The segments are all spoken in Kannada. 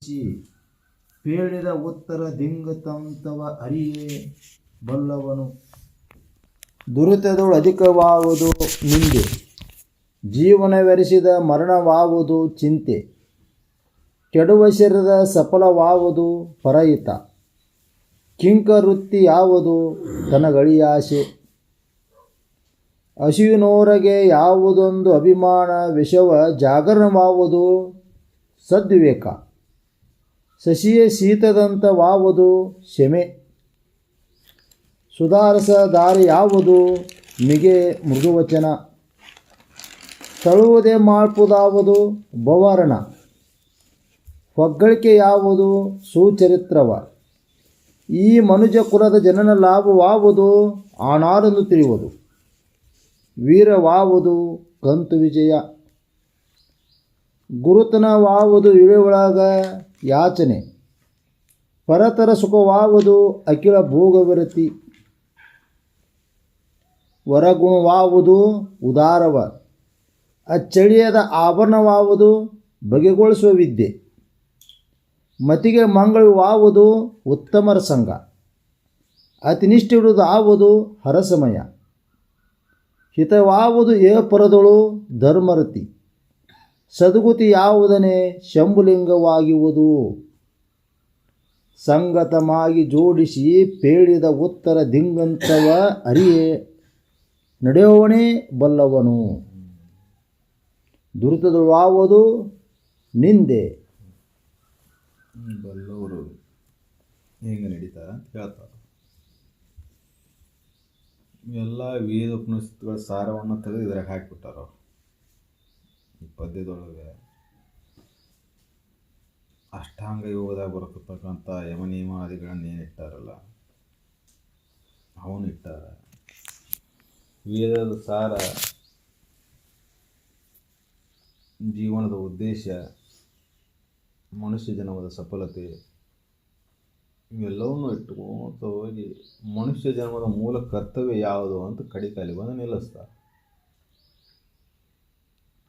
ಜೋಡಿಸಿ ಪೇಳಿದ ಉತ್ತರ ದಿಂಗತಂತವ ಅರಿಯೇ ಬಲ್ಲವನು. ದುರಿತದೊಳು ಅಧಿಕವಾವುದು ನಿಂದೆ, ಜೀವನವೆರೆಸಿದ ಮರಣವಾವುದು ಚಿಂತೆ. ಕೆಡುವ ಶರೀರದ ಸಫಲವಾವುದು ಪರಹಿತ, ಕಿಂಕವೃತ್ತಿ ಯಾವುದು ತನಗಳಿಯಾಸೆ. ಹಸಿವಿನೋರಗೆ ಯಾವುದೊಂದು ಅಭಿಮಾನ, ವಿಷವ ಜಾಗರಣವಾವುದು ಸದ್ವಿವೇಕ. ಶಶಿಯ ಶೀತದಂತವಾವುದು ಶಮೆ, ಸುಧಾರಸ ದಾರಿ ಯಾವುದು ಮಿಗೆ ಮೃದುವಚನ. ತಳುವುದೇ ಮಾಡ್ಪುದಾವುದು ಭವರಣ, ಹೊಗಳಿಕೆ ಯಾವುದು ಸುಚರಿತ್ರವ. ಈ ಮನುಜ ಕುಲದ ಜನನ ಲಾಭವಾವುದು ಆನಾರೆಂದು ತಿಳಿಯುವುದು, ವೀರವಾವುದು ಕಂತು ವಿಜಯ. ಗುರುತನವಾವುದು ಇಳೆಯೊಳಗ ಯಾಚನೆ, ಪರತರ ಸುಖವಾವುದು ಅಖಿಲ ಭೋಗವಿರತಿ. ವರಗುಣವಾವುದು ಉದಾರವ, ಅಚ್ಚಳಿಯದ ಆಭರಣವಾವುದು ಬಗೆಗೊಳಿಸುವ ವಿದ್ಯೆ. ಮತಿಗೆ ಮಂಗಳವಾವುದು ಉತ್ತಮರ ಸಂಘ, ಅತಿನಿಷ್ಠಿಡುವುದಾವುದು ಹರಸಮಯ. ಹಿತವಾವುದು ಏಪರದೊಳು ಧರ್ಮರತಿ, ಸದ್ಗತಿ ಯಾವುದನೇ ಶಂಭುಲಿಂಗವಾಗಿರುವುದು. ಸಂಗತಮಾಗಿ ಜೋಡಿಸಿ ಪೇಳಿದ ಉತ್ತರ ದಿಂಗಂತವ ಅರಿಯೇ ನಡೆಯುವವನೇ ಬಲ್ಲವನು. ದುರಿತದೊಳಾವುದು ನಿಂದೆ. ಬಲ್ಲವರು ಹೆಂಗೆ ನಡೀತಾರೆ ಅಂತ ಹೇಳ್ತಾರೆ. ಎಲ್ಲ ವೇದ ಉಪನಿಷತ್ತುಗಳ ಸಾರವನ್ನು ತೆಗೆದು ಇದ್ರಾಗ ಹಾಕಿಬಿಟ್ಟಾರ ಅವ್ರು. ಈ ಪದ್ಯದೊಳಗೆ ಅಷ್ಟಾಂಗ ಯೋಗದಾಗ ಬರತಕ್ಕಂಥ ಯಮನಿಯಮಾದಿಗಳನ್ನ ಏನಿಟ್ಟಾರಲ್ಲ ಅವನು ಇಟ್ಟಾರ. ವೇದದ ಸಾರ, ಜೀವನದ ಉದ್ದೇಶ, ಮನುಷ್ಯ ಜನ್ಮದ ಸಫಲತೆ ಇವೆಲ್ಲವನ್ನೂ ಇಟ್ಟುಕೊಂತ ಹೋಗಿ ಮನುಷ್ಯ ಜನ್ಮದ ಮೂಲ ಕರ್ತವ್ಯ ಯಾವುದು ಅಂತ ಕಡಿಕಾಲಿ ಬಂದು ನಿಲ್ಲಿಸ್ತಾರೆ.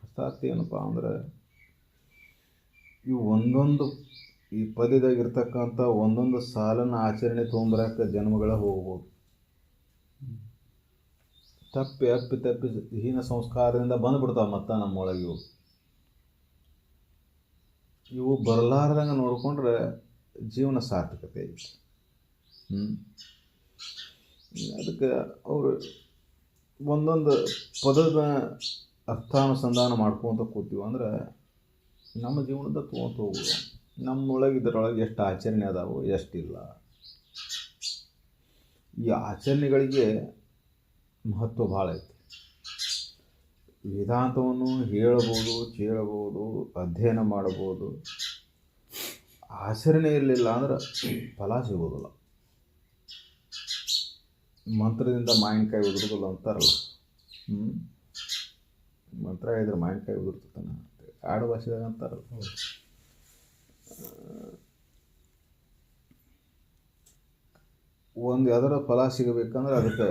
ಅರ್ಥಾತ್ ಏನಪ್ಪ ಅಂದ್ರೆ ಇವು ಒಂದೊಂದು ಈ ಪದ್ಯದಾಗಿರ್ತಕ್ಕಂಥ ಒಂದೊಂದು ಸಾಲನ್ನು ಆಚರಣೆ ತೊಗೊಂಬರಕ್ಕೆ ಜನ್ಮಗಳ ಹೋಗ್ಬೋದು. ತಪ್ಪಿ ಹೀನ ಸಂಸ್ಕಾರದಿಂದ ಬಂದುಬಿಡ್ತಾವೆ ಮತ್ತು ನಮ್ಮೊಳಗೆ ಇವು ಬರಲಾರ್ದಂಗೆ ನೋಡಿಕೊಂಡ್ರೆ ಜೀವನ ಸಾರ್ಥಕತೆ ಐತಿ. ಅದಕ್ಕೆ ಅವರು ಒಂದೊಂದು ಪದದ ಅರ್ಥಾನುಸಂಧಾನ ಮಾಡ್ಕೊತ ಕೂತೀವಿ ಅಂದ್ರೆ ನಮ್ಮ ಜೀವನದ ತೊಗೊಂತ ಹೋಗ್ಬೋದು. ನಮ್ಮೊಳಗೆ ಇದರೊಳಗೆ ಎಷ್ಟು ಆಚರಣೆ ಅದಾವು, ಎಷ್ಟಿಲ್ಲ. ಈ ಆಚರಣೆಗಳಿಗೆ ಮಹತ್ವ ಭಾಳ ಐತಿ. ವೇದಾಂತವನ್ನು ಹೇಳಬಹುದು, ಕೇಳಬಹುದು, ಅಧ್ಯಯನ ಮಾಡಬಹುದು. ಆಚರಣೆ ಇರಲಿಲ್ಲ ಅಂದ್ರೆ ಫಲ ಸಿಗೋದಿಲ್ಲ. ಮಂತ್ರದಿಂದ ಮಾವಿನಕಾಯಿ ಉದುರೋದಿಲ್ಲ ಅಂತಾರಲ್ಲ. ಮಂತ್ರ ಹೇಳಿದ್ರೆ ಮಾವಿನಕಾಯಿ ಉದುರ್ತಾನ ಆಡು ಭಾಷೆದಾಗ ಅಂತಾರಲ್ಲ. ಒಂದು ಯಾವ್ದಾರ ಫಲ ಸಿಗಬೇಕಂದ್ರೆ ಅದಕ್ಕೆ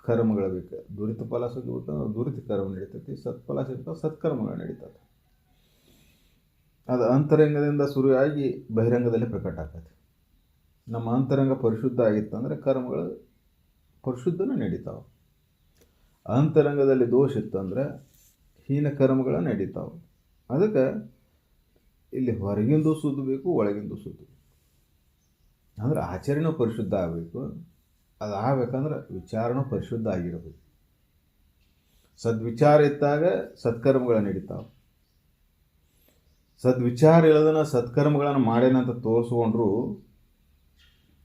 ಕರ್ಮಗಳು ಬೇಕು. ದುರಿತ ಫಲ ಸಿಗಬೇಕಂದ್ರೆ ದುರಿತ ಕರ್ಮ ನಡೀತೈತಿ, ಸತ್ಫಲ ಸಿಗ್ತದೆ ಸತ್ಕರ್ಮಗಳು ನಡೀತದೆ. ಅದು ಅಂತರಂಗದಿಂದ ಶುರುವಾಗಿ ಬಹಿರಂಗದಲ್ಲಿ ಪ್ರಕಟ ಆಗ್ತದೆ. ನಮ್ಮ ಅಂತರಂಗ ಪರಿಶುದ್ಧ ಆಗಿತ್ತಂದರೆ ಕರ್ಮಗಳು ಪರಿಶುದ್ಧನೇ ನಡೀತಾವೆ. ಅಂತರಂಗದಲ್ಲಿ ದೋಷ ಇತ್ತಂದರೆ ಹೀನ ಕರ್ಮಗಳು ನಡೀತಾವೆ. ಅದಕ್ಕೆ ಇಲ್ಲಿ ಹೊರಗಿಂದು ಸುದ್ದು ಬೇಕು, ಒಳಗಿಂದು ಸುದ್ದು ಬೇಕು. ಅಂದರೆ ಆಚರಣೆ ಪರಿಶುದ್ಧ ಆಗಬೇಕು. ಅದು ಆಗಬೇಕಂದ್ರೆ ವಿಚಾರನೂ ಪರಿಶುದ್ಧ ಆಗಿರಬೇಕು. ಸದ್ವಿಚಾರ ಇದ್ದಾಗ ಸತ್ಕರ್ಮಗಳು ನಡೀತಾವೆ. ಸದ್ವಿಚಾರ ಇಲ್ಲದನ್ನ ಸತ್ಕರ್ಮಗಳನ್ನು ಮಾಡೇನಂತ ತೋರಿಸ್ಕೊಂಡ್ರು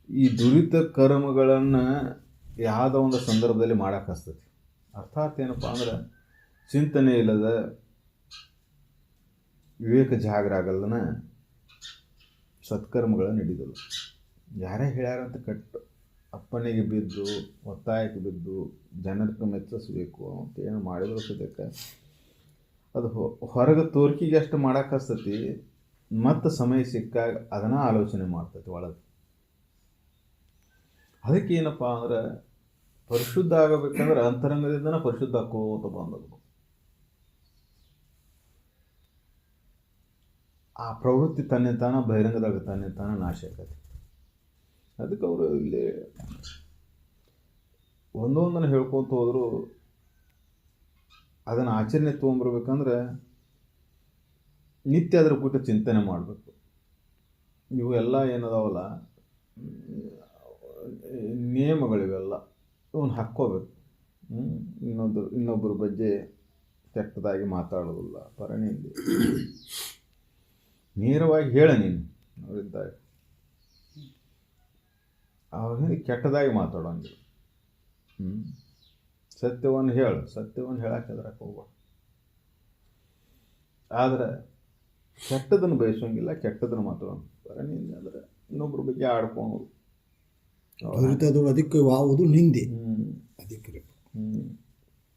ಈ ದುರಿತ ಕರ್ಮಗಳನ್ನು ಯಾವುದೋ ಒಂದು ಸಂದರ್ಭದಲ್ಲಿ ಮಾಡೋಕ್ಕಾಗ್ತೈತಿ. ಅರ್ಥಾತ್ ಏನಪ್ಪ ಅಂದ್ರೆ ಚಿಂತನೆ ಇಲ್ಲದ ವಿವೇಕ ಜಾಗರ ಆಗಲ್ಲನ ಸತ್ಕರ್ಮಗಳು ನಡೀದಲ್ಲ. ಯಾರೇ ಹೇಳ್ಯಾರಂತ ಕಟ್ಟು ಅಪ್ಪನಿಗೆ ಬಿದ್ದು ಒತ್ತಾಯಕ್ಕೆ ಬಿದ್ದು ಜನರಿಗೆ ಮೆಚ್ಚಿಸ್ಬೇಕು ಅಂತ ಏನು ಮಾಡಿದ್ರು ಸದ್ಯಕ್ಕೆ ಅದು ಹೊರಗೆ ತೋರ್ಕಿಗೆ ಅಷ್ಟು ಮಾಡೋಕ್ಕಾಗ್ತೈತಿ. ಮತ್ತು ಸಮಯ ಸಿಕ್ಕಾಗ ಅದನ್ನು ಆಲೋಚನೆ ಮಾಡ್ತೈತಿ ಒಳಗೆ. ಅದಕ್ಕೆ ಏನಪ್ಪ ಅಂದ್ರೆ ಪರಿಶುದ್ಧ ಆಗಬೇಕಂದ್ರೆ ಅಂತರಂಗದಿಂದನೇ ಪರಿಶುದ್ಧ ಆಕೋತ ಬಂದದ್ದು. ಆ ಪ್ರವೃತ್ತಿ ತನ್ನಿಂತಾನ ಬಹಿರಂಗದಾಗ ತನ್ನಿಂತಾನ ನಾಶ ಆಕತಿ. ಅದಕ್ಕೆ ಅವರು ಇಲ್ಲಿ ಒಂದೊಂದನ್ನು ಹೇಳ್ಕೊತ ಹೋದ್ರು ಅದನ್ನು ಆಚರಣೆ ತೊಗೊಂಬರ್ಬೇಕಂದ್ರೆ ನಿತ್ಯ ಅದ್ರ ಕುರಿತು ಚಿಂತನೆ ಮಾಡಬೇಕು. ಇವು ಎಲ್ಲ ಏನದಾವಲ್ಲ ನಿಯಮಗಳಿವೆಲ್ಲ ಇವನ್ನ ಹಾಕ್ಕೋಬೇಕು. ಇನ್ನೊಬ್ಬರ ಬಗ್ಗೆ ಕೆಟ್ಟದಾಗಿ ಮಾತಾಡೋದಿಲ್ಲ, ಪರಣಿಯಲ್ಲಿ ನೇರವಾಗಿ ಹೇಳ ನೀನು ಅವರಿದ್ದಾಗ. ಅವಾಗ ಕೆಟ್ಟದಾಗಿ ಮಾತಾಡೋಂಗಿಲ್ಲ. ಸತ್ಯವನ್ನು ಹೇಳು, ಸತ್ಯವನ್ನು ಹೇಳಕ್ಕೆ ಅದ್ರಾಗ ಹೋಗ್ಬೇಡ. ಆದರೆ ಕೆಟ್ಟದನ್ನು ಬಯಸೋಂಗಿಲ್ಲ, ಕೆಟ್ಟದನ್ನು ಮಾತಾಡೋಂಗಿಲ್ಲ. ಪರಣಿಯಿಂದ ಅಂದರೆ ಇನ್ನೊಬ್ಬರ ಬಗ್ಗೆ ಆಡ್ಕೊಳೋದು, ಅದಕ್ಕೆ ವಾವುದು ನಿಂದೆ. ಅದಕ್ಕೆ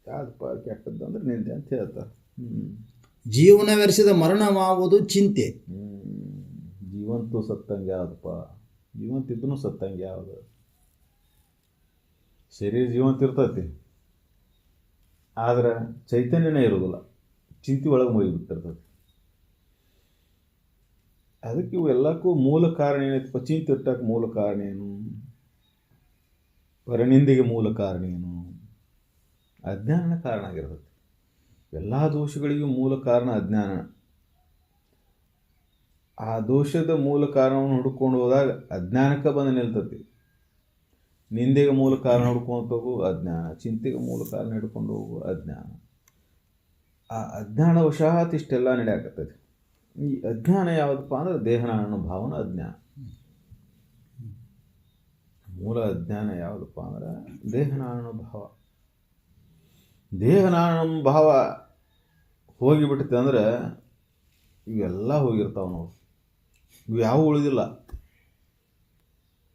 ಯಾವ್ದಪ್ಪ ಕೆಟ್ಟದ್ದು ಅಂದ್ರೆ ನಿಂದೆ ಅಂತ ಹೇಳ್ತಾರೆ. ಜೀವನವೆರೆಸಿದ ಮರಣವಾಗುವುದು ಚಿಂತೆ. ಜೀವಂತೂ ಸತ್ತಂಗೆ ಯಾವುದಪ್ಪ, ಜೀವಂತಿದ್ದೂ ಸತ್ತಂಗೆ ಯಾವುದು? ಶರೀರ ಜೀವಂತ ಇರ್ತೈತಿ, ಆದ್ರೆ ಚೈತನ್ಯನೇ ಇರೋದಿಲ್ಲ, ಚಿಂತೆ ಒಳಗೆ ಮುಗಿಬಿಟ್ಟಿರ್ತೈತಿ. ಅದಕ್ಕೆ ಇವೆಲ್ಲಕ್ಕೂ ಮೂಲ ಕಾರಣ ಏನೈತಪ್ಪ? ಚಿಂತೆ ಇಟ್ಟಕ್ಕೆ ಮೂಲ ಕಾರಣ ಏನು? ಪರನಿಂದೆಗೆ ಮೂಲ ಕಾರಣ ಏನು? ಅಜ್ಞಾನ ಕಾರಣ ಆಗಿರ್ತೈತಿ. ಎಲ್ಲ ದೋಷಗಳಿಗೂ ಮೂಲ ಕಾರಣ ಅಜ್ಞಾನ. ಆ ದೋಷದ ಮೂಲ ಕಾರಣವನ್ನು ಹುಡ್ಕೊಂಡು ಹೋದಾಗ ಅಜ್ಞಾನಕ್ಕೆ ಬಂದು ನಿಲ್ತತಿ. ನಿಂದೆಗೆ ಮೂಲ ಕಾರಣ ಹುಡ್ಕೊಂಡು ಹೋಗು ಅಜ್ಞಾನ, ಚಿಂತೆಗೆ ಮೂಲ ಕಾರಣ ಹಿಡ್ಕೊಂಡು ಹೋಗು ಅಜ್ಞಾನ. ಆ ಅಜ್ಞಾನ ವಶಾತ್ ಇಷ್ಟೆಲ್ಲ ನಡೆಯಾಕತ್ತೈತಿ. ಈ ಅಜ್ಞಾನ ಯಾವುದಪ್ಪ ಅಂದ್ರೆ ದೇಹನಾರಾಯಣ ಭಾವನ ಅಜ್ಞಾನ. ಮೂಲ ಅಜ್ಞಾನ ಯಾವುದಪ್ಪ ಅಂದ್ರೆ ದೇಹನಾರಾಯಣ ಭಾವ. ದೇಹನಾರಾಯಣ ಭಾವ ಹೋಗಿಬಿಡುತ್ತೆ ಅಂದ್ರೆ ಇವೆಲ್ಲ ಹೋಗಿರ್ತಾವೆ ನಾವು. ಇವು ಯಾವ ಉಳಿದಿಲ್ಲ.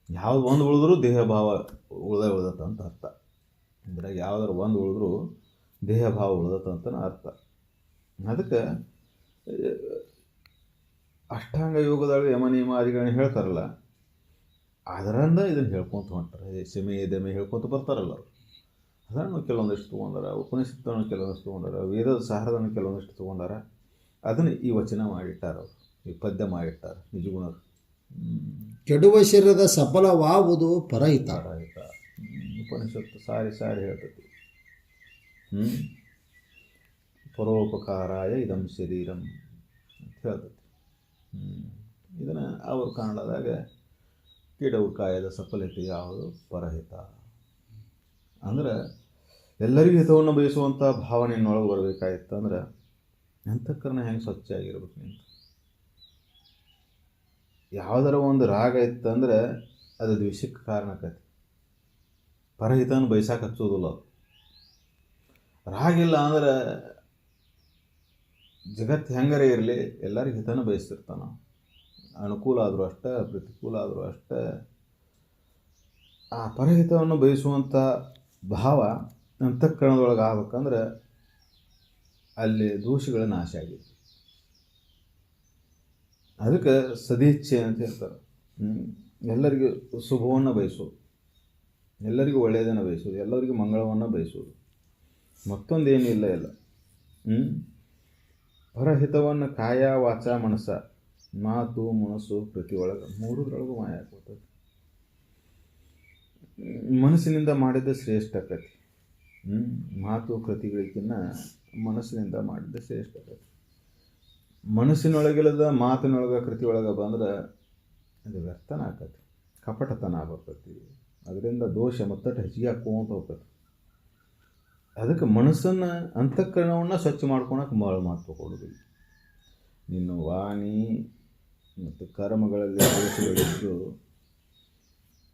ಯಾವ್ದು ಒಂದು ಉಳಿದ್ರೂ ದೇಹ ಭಾವ ಉಳ್ದತ್ತ ಅಂತ ಅರ್ಥ. ಅಂದರೆ ಯಾವ್ದಾರು ಒಂದು ಉಳಿದ್ರೂ ದೇಹ ಭಾವ ಉಳ್ದತ್ತಂತ ಅರ್ಥ. ಅದಕ್ಕೆ ಅಷ್ಟಾಂಗ ಯೋಗದಾಗ ಯಮ ನಿಯಮಾದಿಗಳನ್ನ ಹೇಳ್ತಾರಲ್ಲ, ಅದರಿಂದ ಇದನ್ನು ಹೇಳ್ಕೊತ ಹೊಂಟಾರೆ. ಶಮೆ ದಮೆ ಹೇಳ್ಕೊತ ಬರ್ತಾರಲ್ಲ ಅವರು. ಅದನ್ನು ಕೆಲವೊಂದಿಷ್ಟು ತೊಗೊಂಡಾರ, ಉಪನಿಷತ್ತನ್ನು ಕೆಲವೊಂದಿಷ್ಟು ತೊಗೊಂಡಾರ, ವೇದದ ಸಾರದನ್ನು ಕೆಲವೊಂದಿಷ್ಟು ತೊಗೊಂಡಾರ. ಅದನ್ನು ಈ ವಚನ ಮಾಡಿಟ್ಟಾರ, ಅವರು ಈ ಪದ್ಯ ಮಾಡಿಟ್ಟಾರ ನಿಜಗುಣರು. ಕೆಡುವ ಶರೀರದ ಸಫಲವಾವುದು ಪರಹಿತ. ಉಪನಿಷತ್ತು ಸಾರಿ ಸಾರಿ ಹೇಳ್ತೈತಿ. ಪರೋಪಕಾರಾಯ ಇದಂ ಶರೀರಂ ಅಂತ ಹೇಳ್ತೈತಿ. ಇದನ್ನು ಅವರು ಕನ್ನಡದಾಗ ಕೆಡವು ಕಾಯದ ಸಫಲತೆ ಯಾವುದು? ಪರಹಿತ. ಅಂದ್ರೆ ಎಲ್ಲರಿಗೂ ಹಿತವನ್ನು ಬಯಸುವಂಥ ಭಾವನೆಯನ್ನೊಳಗೆ ಬರಬೇಕಾಯ್ತು ಅಂದ್ರೆ ಅಂತಃಕರಣ ಹೆಂಗೆ ಸ್ವಚ್ಛ ಆಗಿರ್ಬೇಕು. ನಿಂತು ಯಾವುದರ ಒಂದು ರಾಗ ಇತ್ತಂದ್ರೆ ಅದು ದ್ವೇಷಕ್ಕೆ ಕಾರಣ ಆಕೈತಿ. ಪರಹಿತನ ಬಯಸಕ್ಕೆ ಹಚ್ಚೋದಿಲ್ಲ ಅದು. ರಾಗಿಲ್ಲ ಅಂದ್ರೆ ಜಗತ್ತು ಹೆಂಗರೇ ಇರಲಿ ಎಲ್ಲರಿಗೂ ಹಿತನ ಬಯಸ್ತಿರ್ತಾನೆ. ಅನುಕೂಲ ಆದರೂ ಅಷ್ಟೇ, ಪ್ರತಿಕೂಲ ಆದರೂ ಅಷ್ಟೇ. ಆ ಪರಹಿತವನ್ನು ಬಯಸುವಂಥ ಭಾವ ಅಂತಃಕರಣದೊಳಗೆ ಆಗ್ಬೇಕಂದ್ರೆ ಅಲ್ಲಿ ದೋಷಗಳ ನಾಶ ಆಗಿದೆ. ಅದಕ್ಕೆ ಸದಿಚ್ಛೆ ಅಂತ ಹೇಳ್ತಾರೆ. ಎಲ್ಲರಿಗೂ ಶುಭವನ್ನು ಬಯಸೋದು, ಎಲ್ಲರಿಗೂ ಒಳ್ಳೆಯದನ್ನು ಬಯಸೋದು, ಎಲ್ಲರಿಗೂ ಮಂಗಳವನ್ನು ಬಯಸೋದು, ಮತ್ತೊಂದೇನಿಲ್ಲ ಎಲ್ಲ. ಪರಹಿತವನ್ನು ಕಾಯ ವಾಚ ಮನಸ್ಸ, ಮಾತು ಮನಸ್ಸು ಪ್ರತಿಯೊಳಗೆ ಮೂರರೊಳಗೂ ಮಾಯ ಆಗ್ಬಿಡ್ತದೆ. ಮನಸ್ಸಿನಿಂದ ಮಾಡಿದ ಶ್ರೇಷ್ಠ ಆಕತಿ. ಮಾತು ಕೃತಿಗಳಿಗಿನ್ನ ಮನಸ್ಸಿನಿಂದ ಮಾಡಿದ ಶ್ರೇಷ್ಠ ಆಕತಿ. ಮನಸ್ಸಿನೊಳಗಿಲ್ಲದ ಮಾತಿನೊಳಗೆ ಕೃತಿಯೊಳಗೆ ಬಂದ್ರೆ ಅದು ವ್ಯರ್ಥನ ಆಕತಿ, ಕಪಟತನ ಬರ್ತೈತಿ. ಅದರಿಂದ ದೋಷ ಮತ್ತಟ್ಟು ಹೆಚ್ಚಿಗೆ ಹಾಕ್ಕೊಂತ ಹೋಗ್ತದೆ. ಅದಕ್ಕೆ ಮನಸ್ಸನ್ನು ಅಂತಃಕರಣವನ್ನು ಸ್ವಚ್ಛ ಮಾಡ್ಕೊಳಕ್ಕೆ ಭಾಳ ಮಹತ್ವ ಕೊಡೋದಿಲ್ಲ. ನಿನ್ನ ವಾಣಿ ಮತ್ತು ಕರ್ಮಗಳಲ್ಲಿ ದೋಷಗಳಿದ್ದು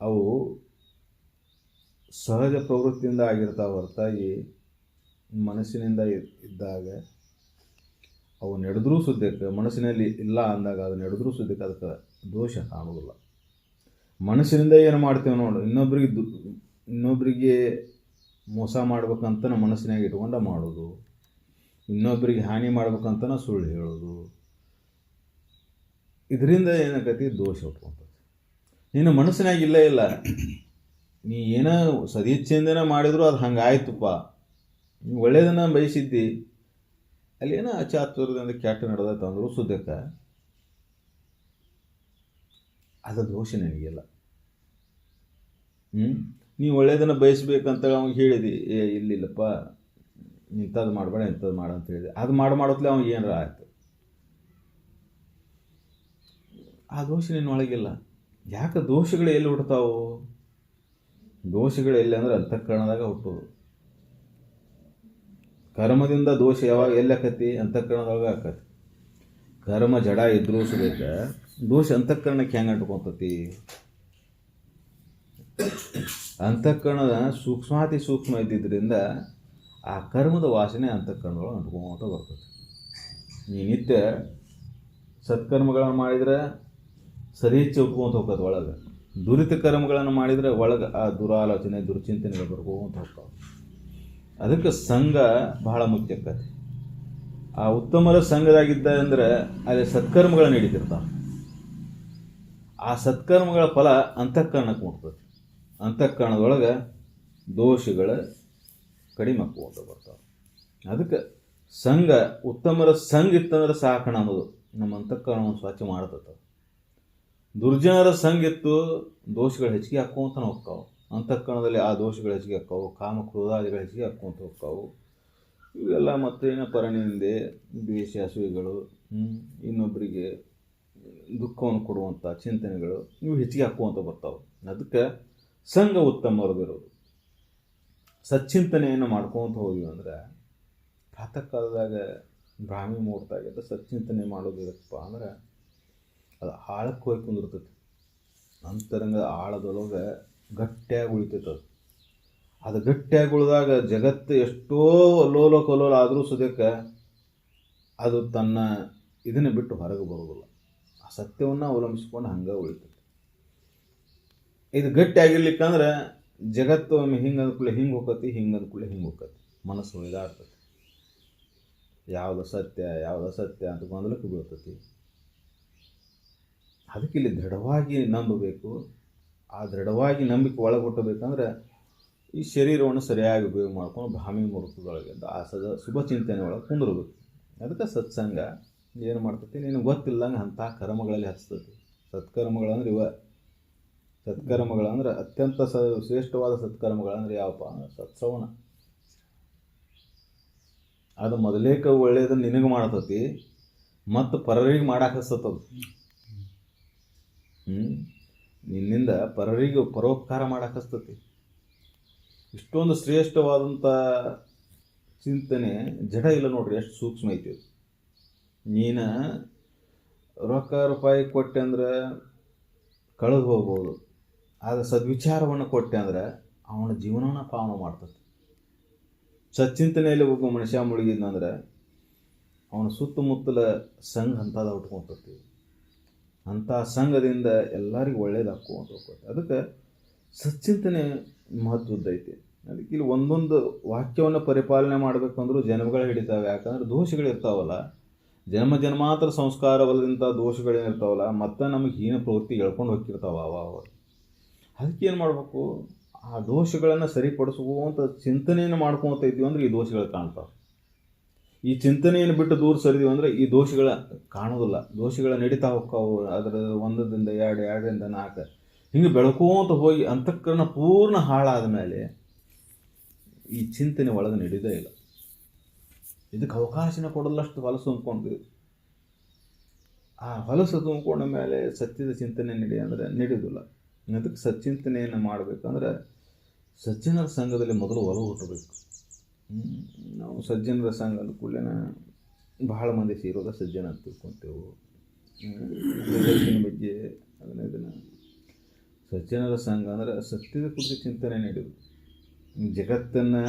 ಅವು ಸಹಜ ಪ್ರವೃತ್ತಿಯಿಂದ ಆಗಿರ್ತಾವೆ ಹೊರತಾಗಿ ಮನಸ್ಸಿನಿಂದ ಇದ್ದಾಗ ಅವು ನಡೆದ್ರೂ ಸುದ್ದಕ್ಕೆ, ಮನಸ್ಸಿನಲ್ಲಿ ಇಲ್ಲ ಅಂದಾಗ ಅದು ನಡೆದ್ರೂ ಸುದ್ದಕ್ಕೆ ಅದಕ್ಕೆ ದೋಷ ಕಾಣೋದಿಲ್ಲ. ಮನಸ್ಸಿನಿಂದ ಏನು ಮಾಡ್ತೇವೆ ನೋಡು, ಇನ್ನೊಬ್ಬರಿಗೆ ಮೋಸ ಮಾಡ್ಬೇಕಂತನ ಮನಸ್ಸಿನಾಗ ಇಟ್ಕೊಂಡ ಮಾಡೋದು, ಇನ್ನೊಬ್ಬರಿಗೆ ಹಾನಿ ಮಾಡ್ಬೇಕಂತನ ಸುಳ್ಳು ಹೇಳೋದು, ಇದರಿಂದ ಏನಾಗತಿ? ದೋಷ ಉಟ್ಕೊಂತದೆ. ನಿನ್ನ ಮನಸ್ಸಿನಾಗ ಇಲ್ಲ ನೀ ಏನೋ ಸದಿಚ್ಛೆಯಿಂದನೇ ಮಾಡಿದ್ರು ಅದು ಹಂಗಾಯ್ತಪ್ಪ, ನೀವು ಒಳ್ಳೆಯದನ್ನು ಬಯಸಿದ್ದಿ, ಅಲ್ಲಿ ಏನೋ ಅಚಾತುರ್ಯದಿಂದ ಕೆಟ್ಟ ನಡೆದೈತೆ ಅಂದರೂ ಸುದ್ದಕ್ಕೆ ಅದು ದೋಷ ನಿನಗಿಲ್ಲ. ನೀವು ಒಳ್ಳೆಯದನ್ನು ಬಯಸ್ಬೇಕಂತ ಅವ್ನಿಗೆ ಹೇಳಿದಿ, ಇಲ್ಲಿಲ್ಲಪ್ಪ ಇಂಥದ್ದು ಮಾಡಬೇಡ ಇಂಥದ್ದು ಮಾಡ ಅಂತ ಹೇಳಿದೆ, ಅದು ಮಾಡೋತ್ಲೆ ಅವ್ನಿಗೆ ಏನಾರ ಆಯ್ತು, ಆ ದೋಷ ನಿನ್ನ ಒಳಗಿಲ್ಲ. ಯಾಕೆ ದೋಷಗಳು ಎಲ್ಲಿ ಹುಡ್ತಾವು? ದೋಷಗಳು ಎಲ್ಲಿ ಅಂದ್ರೆ ಅಂತಃಕರಣದಾಗ ಹುಟ್ಟೋದು. ಕರ್ಮದಿಂದ ದೋಷ ಯಾವಾಗ ಎಲ್ಲಿ ಆಕತಿ? ಅಂತಃಕರಣದೊಳಗೆ ಆಕತಿ. ಕರ್ಮ ಜಡ ಇದ್ರೂ ಸಹಿತ ದೋಷ ಅಂತಃಕರಣಕ್ಕೆ ಹೆಂಗೆ ಅಂಟ್ಕೊಂತತಿ? ಅಂತಃಕರಣದ ಸೂಕ್ಷ್ಮಾತಿ ಸೂಕ್ಷ್ಮ ಇದ್ದಿದ್ದರಿಂದ ಆ ಕರ್ಮದ ವಾಸನೆ ಅಂತಃಕರಣದೊಳಗೆ ಅಂಟ್ಕೊಂತ ಬರ್ತದೆ. ಈ ನಿತ್ಯ ಸತ್ಕರ್ಮಗಳನ್ನು ಮಾಡಿದರೆ ಸರಿಹೆಚ್ಚು ಉಟ್ಕೊಂತ ಹೋಗ್ತದೆ ಒಳಗೆ. ದುರಿತ ಕರ್ಮಗಳನ್ನು ಮಾಡಿದರೆ ಒಳಗೆ ಆ ದುರಾಲೋಚನೆ ದುರ್ಚಿಂತನೆಗಳು ಬರ್ಕೊಂತ ಹೋಗ್ತಾವೆ. ಅದಕ್ಕೆ ಸಂಘ ಬಹಳ ಮುಖ್ಯ ಆಕತಿ. ಆ ಉತ್ತಮರ ಸಂಘದಾಗಿದ್ದ ಅಂದರೆ ಅಲ್ಲಿ ಸತ್ಕರ್ಮಗಳು ನಡೀತಿರ್ತಾವೆ. ಆ ಸತ್ಕರ್ಮಗಳ ಫಲ ಅಂತಃಕರಣಕ್ಕೆ ಮುಟ್ತದೆ. ಅಂತಃಕರಣದೊಳಗೆ ದೋಷಗಳ ಕಡಿಮೆ ಆಕ್ಕೊಂತ ಬರ್ತಾವೆ. ಅದಕ್ಕೆ ಸಂಘ, ಉತ್ತಮರ ಸಂಘ ಇತ್ತಂದ್ರೆ ಸಾಕಣ ಅನ್ನೋದು ನಮ್ಮ ಅಂತಃಕರಣವನ್ನು ಸ್ವಚ್ಛ ಮಾಡ್ತದೆ. ದುರ್ಜನರ ಸಂಘ ಇತ್ತು, ದೋಷಗಳು ಹೆಚ್ಚಿಗೆ ಹಾಕ್ಕೊಂತ ಹೋಗ್ತಾವೆ. ಅಂತಃಕರಣದಲ್ಲಿ ಆ ದೋಷಗಳು ಹೆಚ್ಚಿಗೆ ಹಾಕ್ಕಾವು, ಕಾಮ ಕ್ರೋಧಾದಿಗಳು ಹೆಚ್ಚಿಗೆ ಹಾಕ್ಕೊಂತ ಹೋಗ್ತಾವು. ಇವೆಲ್ಲ ಮತ್ತೇನು ಪರನಿಂದೆ, ದ್ವೇಷ, ಅಸೂಯೆಗಳು, ಇನ್ನೊಬ್ಬರಿಗೆ ದುಃಖವನ್ನು ಕೊಡುವಂಥ ಚಿಂತನೆಗಳು ಇವು ಹೆಚ್ಚಿಗೆ ಹಾಕ್ಕೊಂತ ಬರ್ತಾವೆ. ಅದಕ್ಕೆ ಸಂಘ ಉತ್ತಮರದಿರೋದು. ಸಚ್ಚಿಂತನೆಯನ್ನು ಮಾಡ್ಕೊತ ಹೋದ್ವಿ ಅಂದ್ರೆ ಪ್ರಾತಃ ಕಾಲದಾಗ ಬ್ರಾಹ್ಮಿ ಮುಹೂರ್ತಾಗಿದ್ದ ಸಚ್ಚಿಂತನೆ ಮಾಡೋದು ಇದಕ್ಕಪ್ಪ ಅಂದ್ರೆ ಅದು ಆಳಕ್ಕೆ ಹೋಗಿ ಕುಂದಿರ್ತೈತಿ. ಅಂತರಂಗದ ಆಳದೊಳಗೆ ಗಟ್ಟಿಯಾಗಿ ಉಳಿತೈತೆ. ಅದು ಗಟ್ಟಿಯಾಗಿ ಉಳಿದಾಗ ಜಗತ್ತು ಎಷ್ಟೋ ಲೋಲ ಕಲೋಲ ಆದರೂ ಸದ್ಯಕ್ಕೆ ಅದು ತನ್ನ ಇದನ್ನು ಬಿಟ್ಟು ಹೊರಗೆ ಬರೋದಿಲ್ಲ. ಆ ಸತ್ಯವನ್ನು ಅವಲಂಬಿಸ್ಕೊಂಡು ಹಂಗೆ ಉಳಿತೈತಿ. ಇದು ಗಟ್ಟಿ ಆಗಿರ್ಲಿಕ್ಕಂದ್ರೆ ಜಗತ್ತು ಒಮ್ಮೆ ಹಿಂಗೆ ಅಂದ್ಕೂಳೆ ಹಿಂಗೆ ಹೋಗತಿ, ಹಿಂಗೆ ಅಂದ್ಕೂಳೆ ಹಿಂಗೆ ಹೋಗತಿ, ಮನಸ್ಸು ಒಯ್ದಾಡ್ತೈತಿ. ಯಾವುದು ಸತ್ಯ ಯಾವುದು ಅಸತ್ಯ ಅಂತ ಗೊಂದಲಕ್ಕೆ ಬೀಳ್ತೈತಿ. ಅದಕ್ಕೆ ಇಲ್ಲಿ ದೃಢವಾಗಿ ನಂಬಬೇಕು. ಆ ದೃಢವಾಗಿ ನಂಬಿಕೆ ಒಳಗೆ ಹುಟ್ಟಬೇಕಂದ್ರೆ ಈ ಶರೀರವನ್ನು ಸರಿಯಾಗಿ ಉಪಯೋಗ ಮಾಡ್ಕೊಂಡು ಬ್ರಾಹ್ಮಿ ಮುಹೂರ್ತದೊಳಗೆ ಆ ಶುಭ ಚಿಂತನೆ ಒಳಗೆ ಕುಂದಿರ್ಬೇಕು. ಅದಕ್ಕೆ ಸತ್ಸಂಗ ಏನು ಮಾಡ್ತೈತಿ, ನಿನಗೆ ಗೊತ್ತಿಲ್ಲಂಗೆ ಅಂಥ ಕರ್ಮಗಳಲ್ಲಿ ಹಚ್ತೈತಿ. ಸತ್ಕರ್ಮಗಳಂದ್ರೆ ಸತ್ಕರ್ಮಗಳಂದ್ರೆ ಅತ್ಯಂತ ಶ್ರೇಷ್ಠವಾದ ಸತ್ಕರ್ಮಗಳಂದ್ರೆ ಯಾವಪ್ಪ ಅಂದ್ರೆ ಸತ್ಶ್ರವಣ. ಅದು ಮೊದಲೇಕ ಒಳ್ಳೆಯದನ್ನು ನಿನಗೆ ಮಾಡ್ತತಿ ಮತ್ತು ಪರರಿಗೆ ಮಾಡಕ್ಕೆ ಹಸ್ತದು. ನಿನ್ನಿಂದ ಪರರಿಗೆ ಪರೋಪಕಾರ ಮಾಡಕ್ಕೆ ಹಸ್ತತಿ. ಇಷ್ಟೊಂದು ಶ್ರೇಷ್ಠವಾದಂಥ ಚಿಂತನೆ ಜಡ ಇಲ್ಲ ನೋಡ್ರಿ, ಎಷ್ಟು ಸೂಕ್ಷ್ಮ ಐತಿ. ನೀನು ರೊಕ್ಕ ರೂಪಾಯಿ ಕೊಟ್ಟೆ ಅಂದ್ರೆ ಕಳೆದು ಹೋಗ್ಬೋದು, ಆದರೆ ಸದ್ವಿಚಾರವನ್ನು ಕೊಟ್ಟೆ ಅಂದ್ರೆ ಅವನ ಜೀವನವನ್ನು ಪಾವನ ಮಾಡ್ತದೆ. ಸಚ್ಚಿಂತನೆಯಲ್ಲಿ ಒಬ್ಬ ಮನುಷ್ಯ ಮುಳುಗಿದ್ನಂದ್ರೆ ಅವನ ಸುತ್ತಮುತ್ತಲ ಸಂಘ ಅಂಥದ್ದು ಹುಟ್ಕೊಂತತಿ. ಅಂಥ ಸಂಘದಿಂದ ಎಲ್ಲರಿಗೂ ಒಳ್ಳೇದಾಗ್ಕೊಂತ ಹೋಗ್ತದೆ. ಅದಕ್ಕೆ ಸಚ್ಚಿಂತನೆ ಮಹತ್ವದ್ದೈತಿ. ಅದಕ್ಕೆ ಇಲ್ಲಿ ಒಂದೊಂದು ವಾಕ್ಯವನ್ನು ಪರಿಪಾಲನೆ ಮಾಡಬೇಕಂದ್ರೂ ಜನ್ಮಗಳು ಹಿಡಿತಾವೆ. ಯಾಕಂದ್ರೆ ದೋಷಗಳಿರ್ತಾವಲ್ಲ, ಜನ್ಮಾಂತರ ಸಂಸ್ಕಾರ ಬಲದಿಂದ ದೋಷಗಳೇನಿರ್ತಾವಲ್ಲ, ಮತ್ತೆ ನಮಗೆ ಹೀನ ಪ್ರವೃತ್ತಿ ಎಳ್ಕೊಂಡು ಹೋಗ್ತಿರ್ತಾವ ಅವ. ಅದಕ್ಕೇನು ಮಾಡಬೇಕು? ಆ ದೋಷಗಳನ್ನು ಸರಿಪಡಿಸುವಂಥ ಚಿಂತನೆಯನ್ನು ಮಾಡ್ಕೊತ ಇದ್ದೀವಿ ಅಂದ್ರೆ ಈ ದೋಷಗಳು ಕಾಣ್ತಾವೆ. ಈ ಚಿಂತನೆಯನ್ನು ಬಿಟ್ಟು ದೂರ ಸರಿದೀವಿ ಅಂದರೆ ಈ ದೋಷಗಳ ಕಾಣೋದಿಲ್ಲ. ದೋಷಗಳ ನಡೀತಾ ಹೋಗ್ತಾವು. ಅದರ 1ರಿಂದ 2, 2ರಿಂದ 4 ಹಿಂಗೆ ಬೆಳ್ಕೋತ ಹೋಗಿ ಅಂತಃಕರಣ ಪೂರ್ಣ ಹಾಳಾದ ಮೇಲೆ ಈ ಚಿಂತನೆ ಒಳಗೆ ನಡೀದೇ ಇಲ್ಲ. ಇದಕ್ಕೆ ಅವಕಾಶನ ಕೊಡಲ್ಲಷ್ಟು ಹೊಲಸು ಅಂದ್ಕೊಂಡಿದ್ವಿ. ಆ ಹೊಲಸು ತುಂಬಿಕೊಂಡ ಮೇಲೆ ಸತ್ಯದ ಚಿಂತನೆ ನಡೆಯೋದಿಲ್ಲ. ಅದಕ್ಕೆ ಸಚ್ಚಿಂತನೆಯನ್ನು ಮಾಡಬೇಕಂದ್ರೆ ಸಜ್ಜನರ ಸಂಘದಲ್ಲಿ ಮೊದಲು ಒಲವು ಹುಟ್ಟಬೇಕು. ನಾವು ಸಜ್ಜನರ ಸಂಘ ಅಂದ ಕೂಡಲೇ ಬಹಳ ಮಂದಿ ಸೇರೋದ ಸಜ್ಜನ ಅಂತ ತಿಳ್ಕೊತೇವೆ. ಬಗ್ಗೆ ಇದನ್ನು ಸಜ್ಜನರ ಸಂಘ ಅಂದರೆ ಸತ್ಯದ ಕುರಿತು ಚಿಂತನೆ ನಡೆಯೋದು. ಜಗತ್ತನ್ನು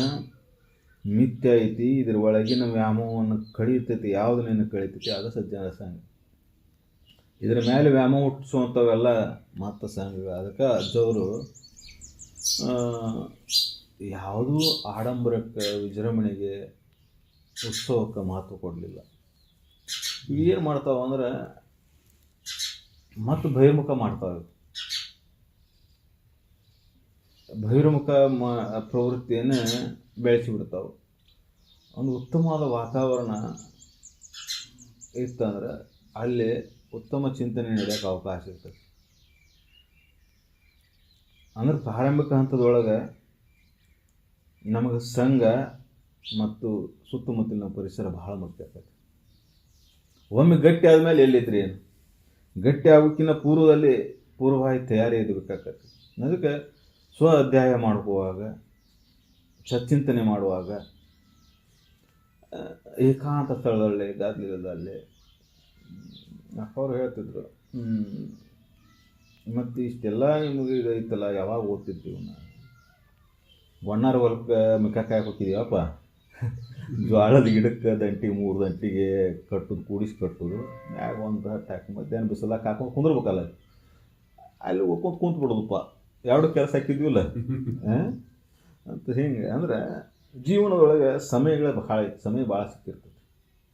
ಮಿಥ್ಯ ಐತಿ, ಇದ್ರ ಒಳಗಿನ ವ್ಯಾಮೋಹವನ್ನು ಕಳೀತೈತಿ. ಯಾವುದು ನಿನ್ನ ಕಳೀತೈತಿ ಅದು ಸಜ್ಜನರ ಸಂಘ. ಇದರ ಮೇಲೆ ವ್ಯಾಮೋಹ ಹುಟ್ಟಿಸುವಂಥವೆಲ್ಲ ಮತ್ತು ಸಂಘಗಳು. ಅದಕ್ಕೆ ಅಜ್ಜವರು ಯಾವುದೂ ಆಡಂಬರಕ್ಕೆ, ವಿಜೃಂಭಣೆಗೆ, ಉತ್ಸವಕ್ಕೆ ಮಹತ್ವ ಕೊಡಲಿಲ್ಲ. ಏನು ಮಾಡ್ತಾವೆ ಅಂದ್ರೆ ಮತ್ತು ಬಹಿರ್ಮುಖ ಮಾಡ್ತಾವೆ. ಬಹಿರ್ಮುಖ ಪ್ರವೃತ್ತಿಯನ್ನು ಬೆಳೆಸಿಬಿಡ್ತಾವೆ. ಒಂದು ಉತ್ತಮವಾದ ವಾತಾವರಣ ಇತ್ತಂದ್ರೆ ಅಲ್ಲಿ ಉತ್ತಮ ಚಿಂತನೆ ನಡೆಯೋಕ್ಕೆ ಅವಕಾಶ ಇರ್ತದೆ. ಅಂದ್ರೆ ಪ್ರಾರಂಭಿಕ ಹಂತದೊಳಗೆ ನಮಗೆ ಸಂಘ ಮತ್ತು ಸುತ್ತಮುತ್ತಲಿನ ಪರಿಸರ ಬಹಳ ಮುಖ್ಯ ಆಗ್ತೈತಿ. ಒಮ್ಮೆ ಗಟ್ಟಿ ಆದಮೇಲೆ ಎಲ್ಲಿದ್ರಿ ಏನು ಗಟ್ಟಿ ಆಗೋಕ್ಕಿಂತ ಪೂರ್ವವಾಗಿ ತಯಾರಿ ಇರಬೇಕಾಗತ್ತೆ. ಅದಕ್ಕೆ ಸ್ವ ಅಧ್ಯಾಯ ಮಾಡ್ಕೋವಾಗ, ಸಚ್ಚಿಂತನೆ ಮಾಡುವಾಗ, ಏಕಾಂತ ಸ್ಥಳದಲ್ಲೇ ಗಾದ್ಲಿಲ್ಲದಲ್ಲೇ ಅವ್ರು ಹೇಳ್ತಿದ್ರು, ಮತ್ತು ಇಷ್ಟೆಲ್ಲ ನಿಮಗೆ ಇದು ಐತಲ್ಲ, ಯಾವಾಗ ಓದ್ತಿದ್ದೀವಿ ನಾವು ಬಣ್ಣಾರ ಹೊಲಕ್ಕೆ ಮಿಕ್ಕಾಕಾಯಿ ಹೋಗಿದ್ದೀವಪ್ಪ, ಜ್ವಾಳದ ಗಿಡಕ್ಕೆ ದಂಟಿಗೆ 3 ದಂಟಿಗೆ ಕಟ್ಟೋದು, ಕೂಡಿಸಿ ಕಟ್ಟೋದು, ಮ್ಯಾಗ ಒಂದು ಟ್ಯಾಕ್ ಮಧ್ಯಾಹ್ನ ಬಿಸಿಲಾಕ ಹಾಕೊಂಡು ಕುಂದ್ರಬೇಕಲ್ಲ, ಅಲ್ಲಿ ಹೋಗ್ಕೊಂಡು ಕುಂತ್ಬಿಡೋದಪ್ಪ, ಎರಡು ಕೆಲಸ ಹಾಕಿದ್ವಿಲ್ಲ ಅಂತ. ಹಿಂಗೆ ಅಂದ್ರೆ ಜೀವನದೊಳಗೆ ಸಮಯ ಭಾಳ ಸಿಕ್ಕಿರ್ತದೆ.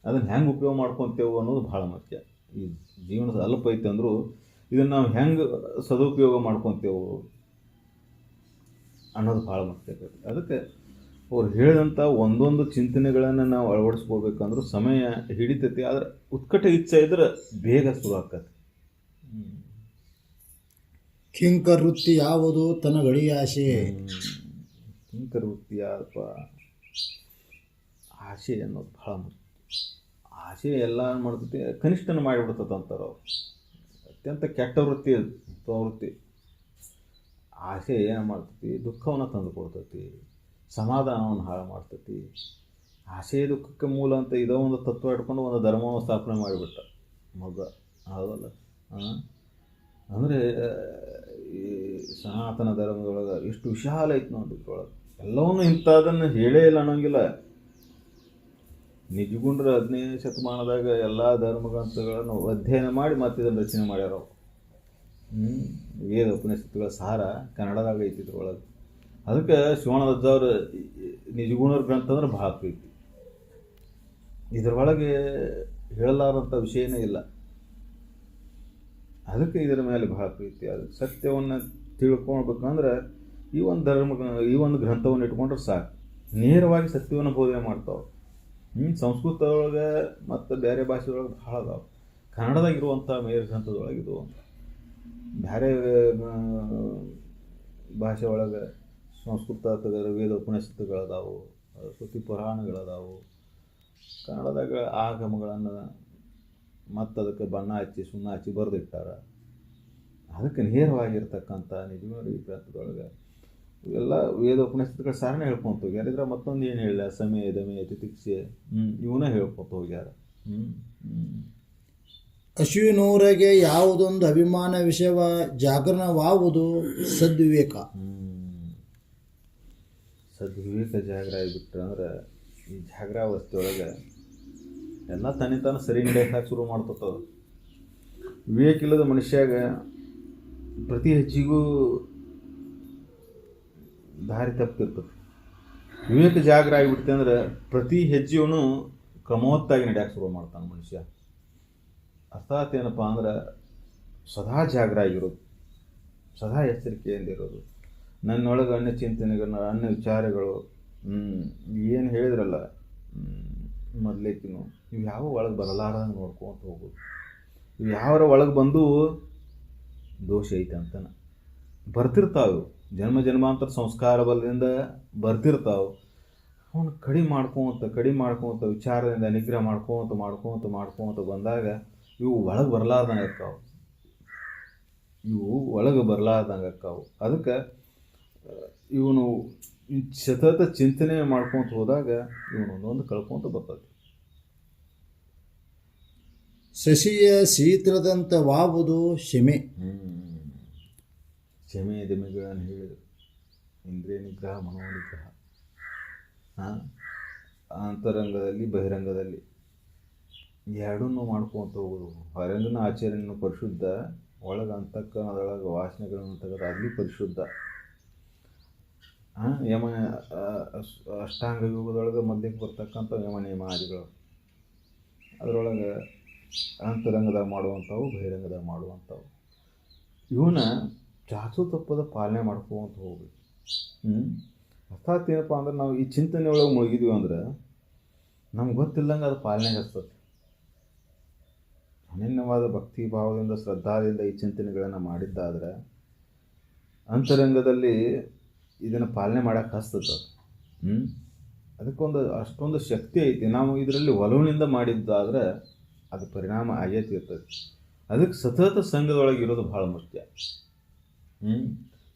ಅದನ್ನು ಹೆಂಗೆ ಉಪಯೋಗ ಮಾಡ್ಕೊತೇವೆ ಅನ್ನೋದು ಭಾಳ ಮುಖ್ಯ. ಈ ಜೀವನದ ಅಲ್ಪ ಐತೆ ಅಂದರೂ ಇದನ್ನು ನಾವು ಹೆಂಗೆ ಸದುಪಯೋಗ ಮಾಡ್ಕೊತೇವೆ ಅನ್ನೋದು ಭಾಳ ಮುಖ್ಯ ಆಗ್ತದೆ. ಅದಕ್ಕೆ ಅವ್ರು ಹೇಳಿದಂಥ ಒಂದೊಂದು ಚಿಂತನೆಗಳನ್ನು ನಾವು ಅಳವಡಿಸ್ಕೋಬೇಕಂದ್ರೂ ಸಮಯ ಹಿಡಿತೈತಿ. ಆದರೆ ಉತ್ಕಟ ಇಚ್ಛೆ ಇದ್ರೆ ಬೇಗ ಶುರು ಆಗ್ತದೆ. ಕಿಂಕರ್ ವೃತ್ತಿ ಯಾವುದು ತನ್ನ ಗಳಿಯ ಆಸೆ. ಕಿಂಕರ್ ವೃತ್ತಿ ಯಾರಪ್ಪ, ಆಸೆ ಅನ್ನೋದು ಭಾಳ ಮುಖ್ಯ. ಆಸೆ ಎಲ್ಲ ಮಾಡ್ತೈತಿ, ಕನಿಷ್ಠನ ಮಾಡಿಬಿಡ್ತದೆ ಅಂತಾರೆ ಅವ್ರು. ಅತ್ಯಂತ ಕೆಟ್ಟ ವೃತ್ತಿ ಪ್ರವೃತ್ತಿ. ಆಸೆ ಏನು ಮಾಡ್ತೈತಿ, ದುಃಖವನ್ನು ತಂದು ಕೊಡ್ತೈತಿ, ಸಮಾಧಾನವನ್ನು ಹಾಳು ಮಾಡ್ತೈತಿ. ಆಸೆ ದುಃಖಕ್ಕೆ ಮೂಲ ಅಂತ ಇದೋ ಒಂದು ತತ್ವ ಇಟ್ಕೊಂಡು ಒಂದು ಧರ್ಮವನ್ನು ಸ್ಥಾಪನೆ ಮಾಡಿಬಿಟ್ಟ ಮಗ. ಹೌದಲ್ಲ? ಅಂದರೆ ಈ ಸನಾತನ ಧರ್ಮದೊಳಗೆ ಎಷ್ಟು ವಿಶಾಲ ಐತೆ ನೋಡಿ. ಇದ್ರೊಳಗೆ ಎಲ್ಲವನ್ನೂ ಇಂಥದನ್ನು ಹೇಳೇ ಇಲ್ಲ ಅನ್ನೋಂಗಿಲ್ಲ. ನಿಜಗುಂಡ್ರ 15ನೇ ಶತಮಾನದಾಗ ಎಲ್ಲ ಧರ್ಮಗ್ರಂಥಗಳನ್ನು ಅಧ್ಯಯನ ಮಾಡಿ ಮತ್ತೆ ಇದನ್ನು ರಚನೆ ಮಾಡ್ಯಾರ ಅವರು. ವೇದ ಉಪನಿಷತ್ತುಗಳ ಸಾರ ಕನ್ನಡದಾಗ ಐತಿ ಇದ್ರೊಳಗೆ. ಅದಕ್ಕೆ ಶಿವಣ್ಣದಜ್ಜವ್ರ ನಿಜಗುಣರ ಗ್ರಂಥ ಅಂದ್ರೆ ಭಾಳ ಪ್ರೀತಿ. ಇದರೊಳಗೆ ಹೇಳಲಾರಂಥ ವಿಷಯನೇ ಇಲ್ಲ. ಅದಕ್ಕೆ ಇದರ ಮೇಲೆ ಭಾಳ ಪ್ರೀತಿ. ಅದಕ್ಕೆ ಸತ್ಯವನ್ನು ತಿಳ್ಕೊಳ್ಬೇಕಂದ್ರೆ ಈ ಒಂದು ಗ್ರಂಥವನ್ನು ಇಟ್ಕೊಂಡ್ರೆ ಸಾಕು. ನೇರವಾಗಿ ಸತ್ಯವನ್ನು ಬೋಧನೆ ಮಾಡ್ತಾವೆ. ಸಂಸ್ಕೃತದೊಳಗೆ ಮತ್ತು ಬೇರೆ ಭಾಷೆದೊಳಗೆ ಭಾಳ ಅದಾವೆ. ಕನ್ನಡದಾಗಿರುವಂಥ ಮೇರು ಗ್ರಂಥದೊಳಗಿದು. ಬೇರೆ ಭಾಷೆ ಒಳಗೆ ಸಂಸ್ಕೃತ ವೇದ ಉಪನಿಷತ್ತುಗಳದಾವು, ಶ್ರುತಿ ಪುರಾಣಗಳದಾವು. ಕನ್ನಡದಾಗ ಆಗಮಗಳನ್ನು ಮತ್ತು ಅದಕ್ಕೆ ಬಣ್ಣ ಹಚ್ಚಿ ಸುಣ್ಣ ಹಚ್ಚಿ ಬರೆದಿಟ್ಟಾರ. ಅದಕ್ಕೆ ನೇರವಾಗಿರ್ತಕ್ಕಂಥ ನಿಜವಾದ ಈ ಗ್ರಂಥದೊಳಗೆ ಇವೆಲ್ಲ ವೇದ ಉಪನಿಷತ್ತುಗಳ ಸಾರನೇ ಹೇಳ್ಕೊಂತ ಹೋಗ್ಯಾರ. ಇದ್ರ ಮತ್ತೊಂದು ಏನು ಹೇಳಿಲ್ಲ, ಸಮಯ ದಮೆ ತಿತಿಕ್ಷೆ ಇವನ್ನ ಹೇಳ್ಕೊತ ಹೋಗ್ಯಾರ. ಅಶ್ವಿನೂರಗೆ ಯಾವುದೊಂದು ಅಭಿಮಾನ ವಿಷಯವ ಜಾಗರಣವಾಗುವುದು ಸದ್ವಿವೇಕ. ಸದ್ವಿವೇಕ ಜಾಗರ ಆಗಿಬಿಟ್ರೆ ಅಂದ್ರೆ ಈ ಜಾಗರಾವಸ್ಥೆಯೊಳಗೆ ಎಲ್ಲ ತಾನು ಸರಿ ನಡೆಯೋಕೆ ಶುರು ಮಾಡ್ತದ. ವಿವೇಕ ಇಲ್ಲದ ಮನುಷ್ಯಾಗ ಪ್ರತಿ ಹೆಜ್ಜೆಗೂ ದಾರಿ ತಪ್ಪಿರ್ತದೆ. ವಿವೇಕ ಜಾಗರ ಆಗಿಬಿಡ್ತೆ ಅಂದ್ರೆ ಪ್ರತಿ ಹೆಜ್ಜೆಯವನು ಕ್ರಮವತ್ತಾಗಿ ನಡೆಯಕ್ಕೆ ಶುರು ಮಾಡ್ತಾನೆ ಮನುಷ್ಯ. ಅರ್ಥಾತ್ ಏನಪ್ಪ ಅಂದ್ರೆ ಸದಾ ಜಾಗರ ಆಗಿರೋದು, ಸದಾ ಎಚ್ಚರಿಕೆಯಿಂದಿರೋದು. ನನ್ನೊಳಗೆ ಅನ್ಯ ಚಿಂತನೆಗಳು, ಅನ್ಯ ವಿಚಾರಗಳು ಏನು ಹೇಳಿದ್ರಲ್ಲ ಮೊದಲೇಕಿನು, ಇವು ಯಾವ ಒಳಗೆ ಬರಲಾರ್ದಂಗೆ ನೋಡ್ಕೊಂತ ಹೋಗೋದು. ಇವು ಯಾವರ ಒಳಗೆ ಬಂದು ದೋಷ ಐತೆ ಅಂತಾನೆ ಬರ್ತಿರ್ತಾವೆ. ಜನ್ಮ ಜನ್ಮಾಂತರ ಸಂಸ್ಕಾರ ಬಲದಿಂದ ಬರ್ತಿರ್ತಾವೆ. ಅವನು ಕಡಿಮೆ ಮಾಡ್ಕೊತ ವಿಚಾರದಿಂದ ನಿಗ್ರಹ ಮಾಡ್ಕೊತ ಬಂದಾಗ ಇವು ಒಳಗೆ ಬರಲಾರ್ದಂಗೆ ಅಕ್ಕಾವು. ಅದಕ್ಕೆ ಇವನು ಸತತ ಚಿಂತನೆ ಮಾಡ್ಕೊತ ಹೋದಾಗ ಇವನು ಒಂದೊಂದು ಕಳ್ಕೊತ ಬರ್ತದೆ. ಶಶಿಯ ಶೀತಲದಂತವಾವುದು ಶಮೆ. ಶಮೆ ದಮೆಗಳನ್ನು ಹೇಳಿದರು. ಇಂದ್ರಿಯ ನಿಗ್ರಹ, ಮನೋನಿಗ್ರಹ, ಅಂತರಂಗದಲ್ಲಿ ಬಹಿರಂಗದಲ್ಲಿ ಎರಡನ್ನೂ ಮಾಡ್ಕೊತ ಹೋಗೋದು. ಹೊರಗಿನ ಆಚರಣೆಯನ್ನು ಪರಿಶುದ್ಧ, ಒಳಗೆ ಅಂತಃಕರಣದೊಳಗೆ ವಾಸನೆಗಳನ್ನು ತೆಗೆದು ಅಲ್ಲಿ ಪರಿಶುದ್ಧ. ಯಮ ಅಷ್ಟಾಂಗ ಯೋಗದೊಳಗೆ ಮೊದಲಿಗೆ ಬರ್ತಕ್ಕಂಥ ಯಮ ನಿಯಮಾದಿಗಳು, ಅದರೊಳಗೆ ಅಂತರಂಗದಾಗ ಮಾಡುವಂಥವು, ಬಹಿರಂಗದಾಗ ಮಾಡುವಂಥವು. ಇವನ್ನ ಚಾಚು ತಪ್ಪದ ಪಾಲನೆ ಮಾಡ್ಕೊಂತ ಹೋಗ್ಬೇಕು. ಅರ್ಥಾತ್ ಏನಪ್ಪ ಅಂದ್ರೆ ನಾವು ಈ ಚಿಂತನೆ ಒಳಗೆ ಮುಳುಗಿದ್ವಿ ಅಂದ್ರೆ ನಮ್ಗೆ ಗೊತ್ತಿಲ್ಲಂಗೆ ಅದು ಪಾಲನೆಗೆ ಹಚ್ತದೆ. ಅನನ್ಯವಾದ ಭಕ್ತಿ ಭಾವದಿಂದ ಶ್ರದ್ಧಾದಿಂದ ಈ ಚಿಂತನೆಗಳನ್ನು ಮಾಡಿದ್ದಾದ್ರೆ ಅಂತರಂಗದಲ್ಲಿ ಇದನ್ನು ಪಾಲನೆ ಮಾಡೋಕ್ಕೆ ಹಸ್ತದ. ಅದಕ್ಕೊಂದು ಅಷ್ಟೊಂದು ಶಕ್ತಿ ಐತಿ. ನಾವು ಇದರಲ್ಲಿ ಒಲವಿನಿಂದ ಮಾಡಿದ್ದಾದ್ರೆ ಅದು ಪರಿಣಾಮ ಆಗೈತಿ ಇರ್ತದೆ. ಅದಕ್ಕೆ ಸತತ ಸಂಘದೊಳಗೆ ಇರೋದು ಭಾಳ ಮುಖ್ಯ.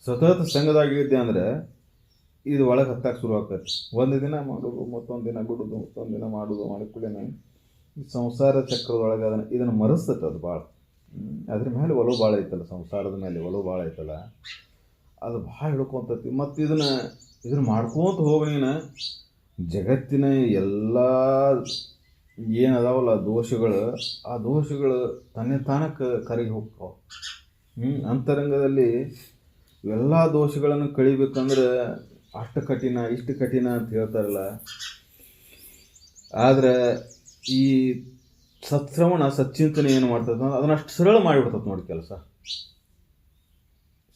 ಸತತ ಸಂಘದಾಗಿದ್ದೆ ಅಂದರೆ ಇದು ಒಳಗೆ ಹತ್ತಕ್ಕೆ ಶುರು ಆಗ್ತೈತಿ. ಒಂದು ದಿನ ಮಾಡೋದು, ಮತ್ತೊಂದು ದಿನ ಬಿಡೋದು, ಮತ್ತೊಂದು ದಿನ ಮಾಡೋದು ಮಾಡಿಕೊಳ್ಳೇನೆ ಈ ಸಂಸಾರ ಚಕ್ರದೊಳಗೆ ಇದನ್ನು ಮರೆಸ್ತೈತೆ ಅದು ಭಾಳ. ಅದ್ರ ಮೇಲೆ ಒಲವು ಭಾಳ ಐತಲ್ಲ, ಸಂಸಾರದ ಮೇಲೆ ಒಲವು ಭಾಳ ಐತಲ್ಲ, ಅದು ಭಾಳ ಹಿಡ್ಕೊಂತೈತಿ. ಮತ್ತು ಇದನ್ನು ಮಾಡ್ಕೊಂತ ಹೋಗಿ ನೀನು ಜಗತ್ತಿನ ಎಲ್ಲ ಏನದಾವಲ್ಲ ದೋಷಗಳು, ಆ ದೋಷಗಳು ತನ್ನೇ ತಾನಕ್ಕೆ ಕರಗಿ ಹೋಗ್ತಾವೆ. ಅಂತರಂಗದಲ್ಲಿ ಎಲ್ಲ ದೋಷಗಳನ್ನು ಕಳಿಬೇಕಂದ್ರೆ ಅಷ್ಟು ಕಠಿಣ ಇಷ್ಟು ಕಠಿಣ ಅಂತ ಹೇಳ್ತಾರಲ್ಲ. ಆದರೆ ಈ ಸತ್ಶ್ರವಣ ಸಚ್ಚಿಂತನೆ ಏನು ಮಾಡ್ತದೆ ಅದನ್ನು ಅಷ್ಟು ಸರಳ ಮಾಡಿಬಿಡ್ತದೆ ನೋಡಿ ಕೆಲಸ.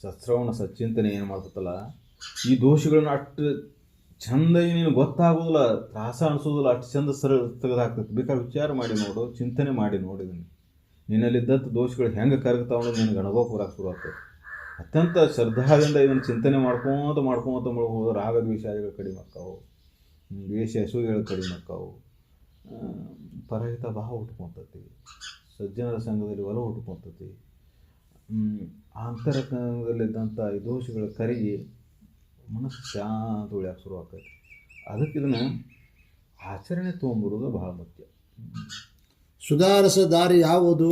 ಸತ್ಶ್ರವಣ ಸಚ್ಚಿಂತನೆ ಏನು ಮಾಡ್ತದಲ್ಲ, ಈ ದೋಷಗಳನ್ನ ಅಷ್ಟು ಚಂದ ನೀನು ಗೊತ್ತಾಗೋದಿಲ್ಲ, ತ್ರಾಸ ಅನಿಸೋದಿಲ್ಲ, ಅಷ್ಟು ಚಂದ ಸರಳ ತೆಗೆದಾಗ್ತದೆ. ಬೇಕಾದ್ರೆ ವಿಚಾರ ಮಾಡಿ ನೋಡು, ಚಿಂತನೆ ಮಾಡಿ ನೋಡಿದೀನಿ. ನಿನ್ನಲ್ಲಿದ್ದಂಥ ದೋಷಗಳು ಹೆಂಗೆ ಕರಗ್ತಾವ ಅನ್ನೋದು ನಿನಗೆ ಅನುಭವ ಕೂರಕ್ಕೆ ಶುರು ಆಗ್ತದೆ. ಅತ್ಯಂತ ಶ್ರದ್ಧಾದಿಂದ ಇದನ್ನು ಚಿಂತನೆ ಮಾಡ್ಕೊತ ಮುಳುಗೋದು ರಾಗ ದ್ವೇಷಾದಿಗಳು ಕಡಿಮೆ ಆಕ್ಕಾವು, ದ್ವೇಷ ಅಸೂಯೆಗಳು ಕಡಿಮೆ ಆಕ್ಕಾವು, ಪರಹಿತ ಭಾವ ಹುಟ್ಕೊತತಿ, ಸಜ್ಜನರ ಸಂಘದಲ್ಲಿ ಒಲವು ಹುಟ್ಕೊತತಿ. ಅಂತರಂಗದಲ್ಲಿದ್ದಂಥ ಈ ದೋಷಗಳ ಕರಗಿ ಮನಸ್ಸು ಶಾಂತ ಉಳಿಯೋಕೆ ಶುರು ಆಗ್ತೈತಿ. ಅದಕ್ಕೆ ಇದನ್ನು ಆಚರಣೆ ತೊಗೊಂಬರೋದು ಬಹಳ ಮುಖ್ಯ. ಸುಧಾರಿಸ ದಾರಿ ಯಾವುದು?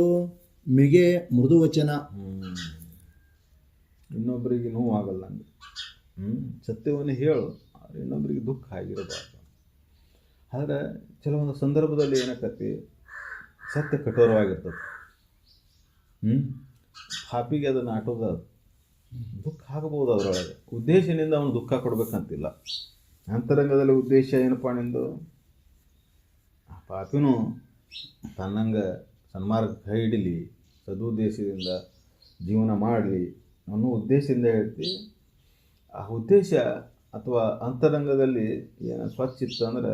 ಮಿಗೆ ಮೃದು ವಚನ. ಇನ್ನೊಬ್ಬರಿಗೆ ನೋವು ಆಗಲ್ಲ ನನಗೆ. ಸತ್ಯವನ್ನು ಹೇಳು, ಆದರೆ ಇನ್ನೊಬ್ಬರಿಗೆ ದುಃಖ ಆಗಿರಬಾರ್ದು. ಆದರೆ ಕೆಲವೊಂದು ಸಂದರ್ಭದಲ್ಲಿ ಏನಾಕತಿ, ಸತ್ಯ ಕಠೋರವಾಗಿರ್ತದೆ. ಪಾಪಿಗೆ ಅದನ್ನು ಆಟೋದ ದುಃಖ ಆಗಬಹುದು. ಅದರೊಳಗೆ ಉದ್ದೇಶದಿಂದ ಅವನು ದುಃಖ ಕೊಡ್ಬೇಕಂತಿಲ್ಲ. ಅಂತರಂಗದಲ್ಲಿ ಉದ್ದೇಶ ಏನಪ್ಪ ನಿಂದು, ಆ ಪಾಪಿನೂ ತನ್ನಂಗೆ ಸನ್ಮಾರ್ಗ ಕೈ ಹಿಡೀಲಿ, ಸದುದ್ದೇಶದಿಂದ ಜೀವನ ಮಾಡಲಿ ಅನ್ನೋ ಉದ್ದೇಶದಿಂದ ಹೇಳ್ತೀವಿ. ಆ ಉದ್ದೇಶ ಅಥವಾ ಅಂತರಂಗದಲ್ಲಿ ಏನು ಸ್ವಚ್ಛ ಇತ್ತು ಅಂದರೆ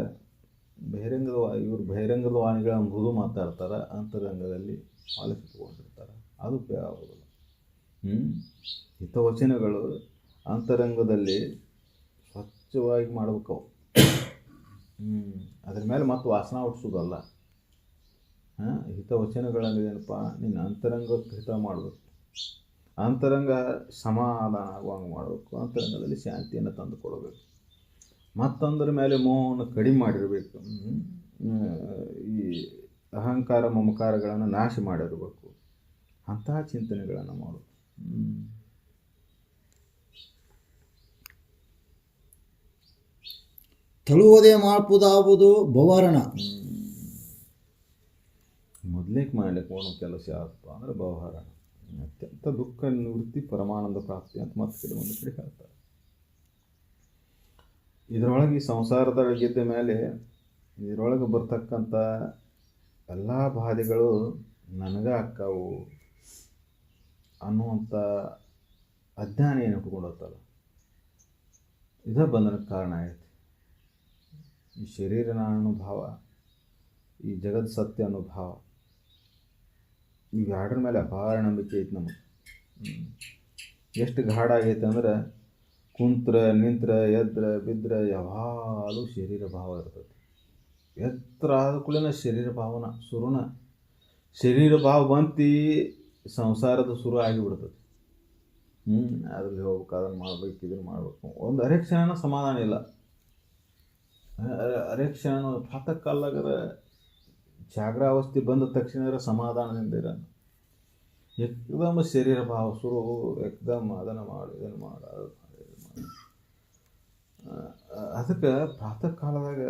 ಬಹಿರಂಗದ ವಾಣಿಗಳ ಮೃದು ಮಾತಾಡ್ತಾರೆ, ಅಂತರಂಗದಲ್ಲಿ ಆಲಿಸಿಕೊಂಡಿರ್ತಾರೆ, ಅದು ಉಪಯೋಗ ಆಗೋದಿಲ್ಲ. ಹಿತವಚನಗಳು ಅಂತರಂಗದಲ್ಲಿ ಸ್ವಚ್ಛವಾಗಿ ಮಾಡ್ಬೇಕು. ಅದ್ರ ಮೇಲೆ ಮತ್ತೆ ವಾಸನ ಹುಟ್ಟಿಸೋದಲ್ಲ. ಹಿತವಚನಗಳಲ್ಲಿ ಏನಪ್ಪ, ನಿನ್ನ ಅಂತರಂಗಕ್ಕೆ ಹಿತ ಮಾಡಬೇಕು, ಅಂತರಂಗ ಸಮಾಧಾನ ಆಗುವಂಗೆ ಮಾಡಬೇಕು, ಅಂತರಂಗದಲ್ಲಿ ಶಾಂತಿಯನ್ನು ತಂದು ಕೊಡಬೇಕು, ಮತ್ತೊಂದರ ಮೇಲೆ ಮೋಹವನ್ನು ಕಡಿಮೆ ಮಾಡಿರಬೇಕು, ಈ ಅಹಂಕಾರ ಮಮಕಾರಗಳನ್ನು ನಾಶ ಮಾಡಿರಬೇಕು. ಅಂತಹ ಚಿಂತನೆಗಳನ್ನು ಮಾಡು. ತಳುವುದೇ ಮಾಡ್ಬೋದಾವುದು ಭವರಣ. ಮೊದಲೇಕೆ ಮಾಡ್ಲಿಕ್ಕೆ ಮಾಡೋ ಕೆಲಸ ಯಾವಪ್ಪ ಅಂದರೆ ಭವಹರಣ. ಅತ್ಯಂತ ದುಃಖ ನಿವೃತ್ತಿ ಪರಮಾನಂದ ಪ್ರಾಪ್ತಿ ಅಂತ ಮತ್ತೆ ಕೆಲವೊಂದು ಕಡೆ ಹೇಳ್ತಾರೆ. ಇದರೊಳಗೆ ಈ ಸಂಸಾರದೊಳಗಿದ್ದ ಮೇಲೆ ಇದರೊಳಗೆ ಬರ್ತಕ್ಕಂಥ ಎಲ್ಲ ಬಾಧೆಗಳು ನನಗೆ ಅಕ್ಕಾವು ಅನ್ನುವಂಥ ಅಜ್ಞಾನ ಏನು ಇಟ್ಕೊಂಡತ್ತಲ್ಲ, ಇದೇ ಬಂಧನಕ್ಕೆ ಕಾರಣ ಆಗೈತಿ. ಈ ಶರೀರ ಅನ್ನೋ ಭಾವ, ಈ ಜಗತ್ ಸತ್ಯ ಅನ್ನೋ ಭಾವ, ಇವೆರಡರ ಮೇಲೆ ಅಪಾರ ನಂಬಿಕೆ ಐತಿ ನಮಗೆ. ಎಷ್ಟು ಗಾಢ ಆಗೈತೆ ಅಂದ್ರೆ ಕುಂತ್ರ ನಿಂತ್ರ ಎದ್ರ ಬಿದ್ರ ಯಾವಾಗಲೂ ಶರೀರ ಭಾವ ಇರ್ತದೆ. ಎತ್ತರ ಆದ ಕೂಡಲೇ ಶರೀರ ಭಾವನ ಶುರುನ, ಶರೀರ ಭಾವ ಬಂತು ಸಂಸಾರದ ಶುರು ಆಗಿಬಿಡ್ತದೆ. ಅದ್ರಲ್ಲಿ ಹೋಗ್ಬೇಕು, ಅದನ್ನು ಮಾಡ್ಬೇಕು, ಇದನ್ನು ಮಾಡ್ಬೇಕು. ಒಂದು ಅರೆಕ್ಷಣ ಸಮಾಧಾನ ಇಲ್ಲ. ಅರೆಕ್ಷಣ ಪ್ರಾತಃ ಕಾಲದಾಗರ ಜಾಗ್ರಾವಸ್ಥೆ ಬಂದ ತಕ್ಷಣ ಸಮಾಧಾನದಿಂದ ಇರೋಣ. ಏಕದಮ್ ಶರೀರ ಭಾವ ಶುರು, ಏಕದಮ್ ಅದನ್ನು ಮಾಡು, ಇದನ್ನು ಮಾಡು, ಅದು ಮಾಡಿ, ಇದು ಮಾಡಿ. ಅದಕ್ಕೆ ಪ್ರಾತಃ ಕಾಲದಾಗ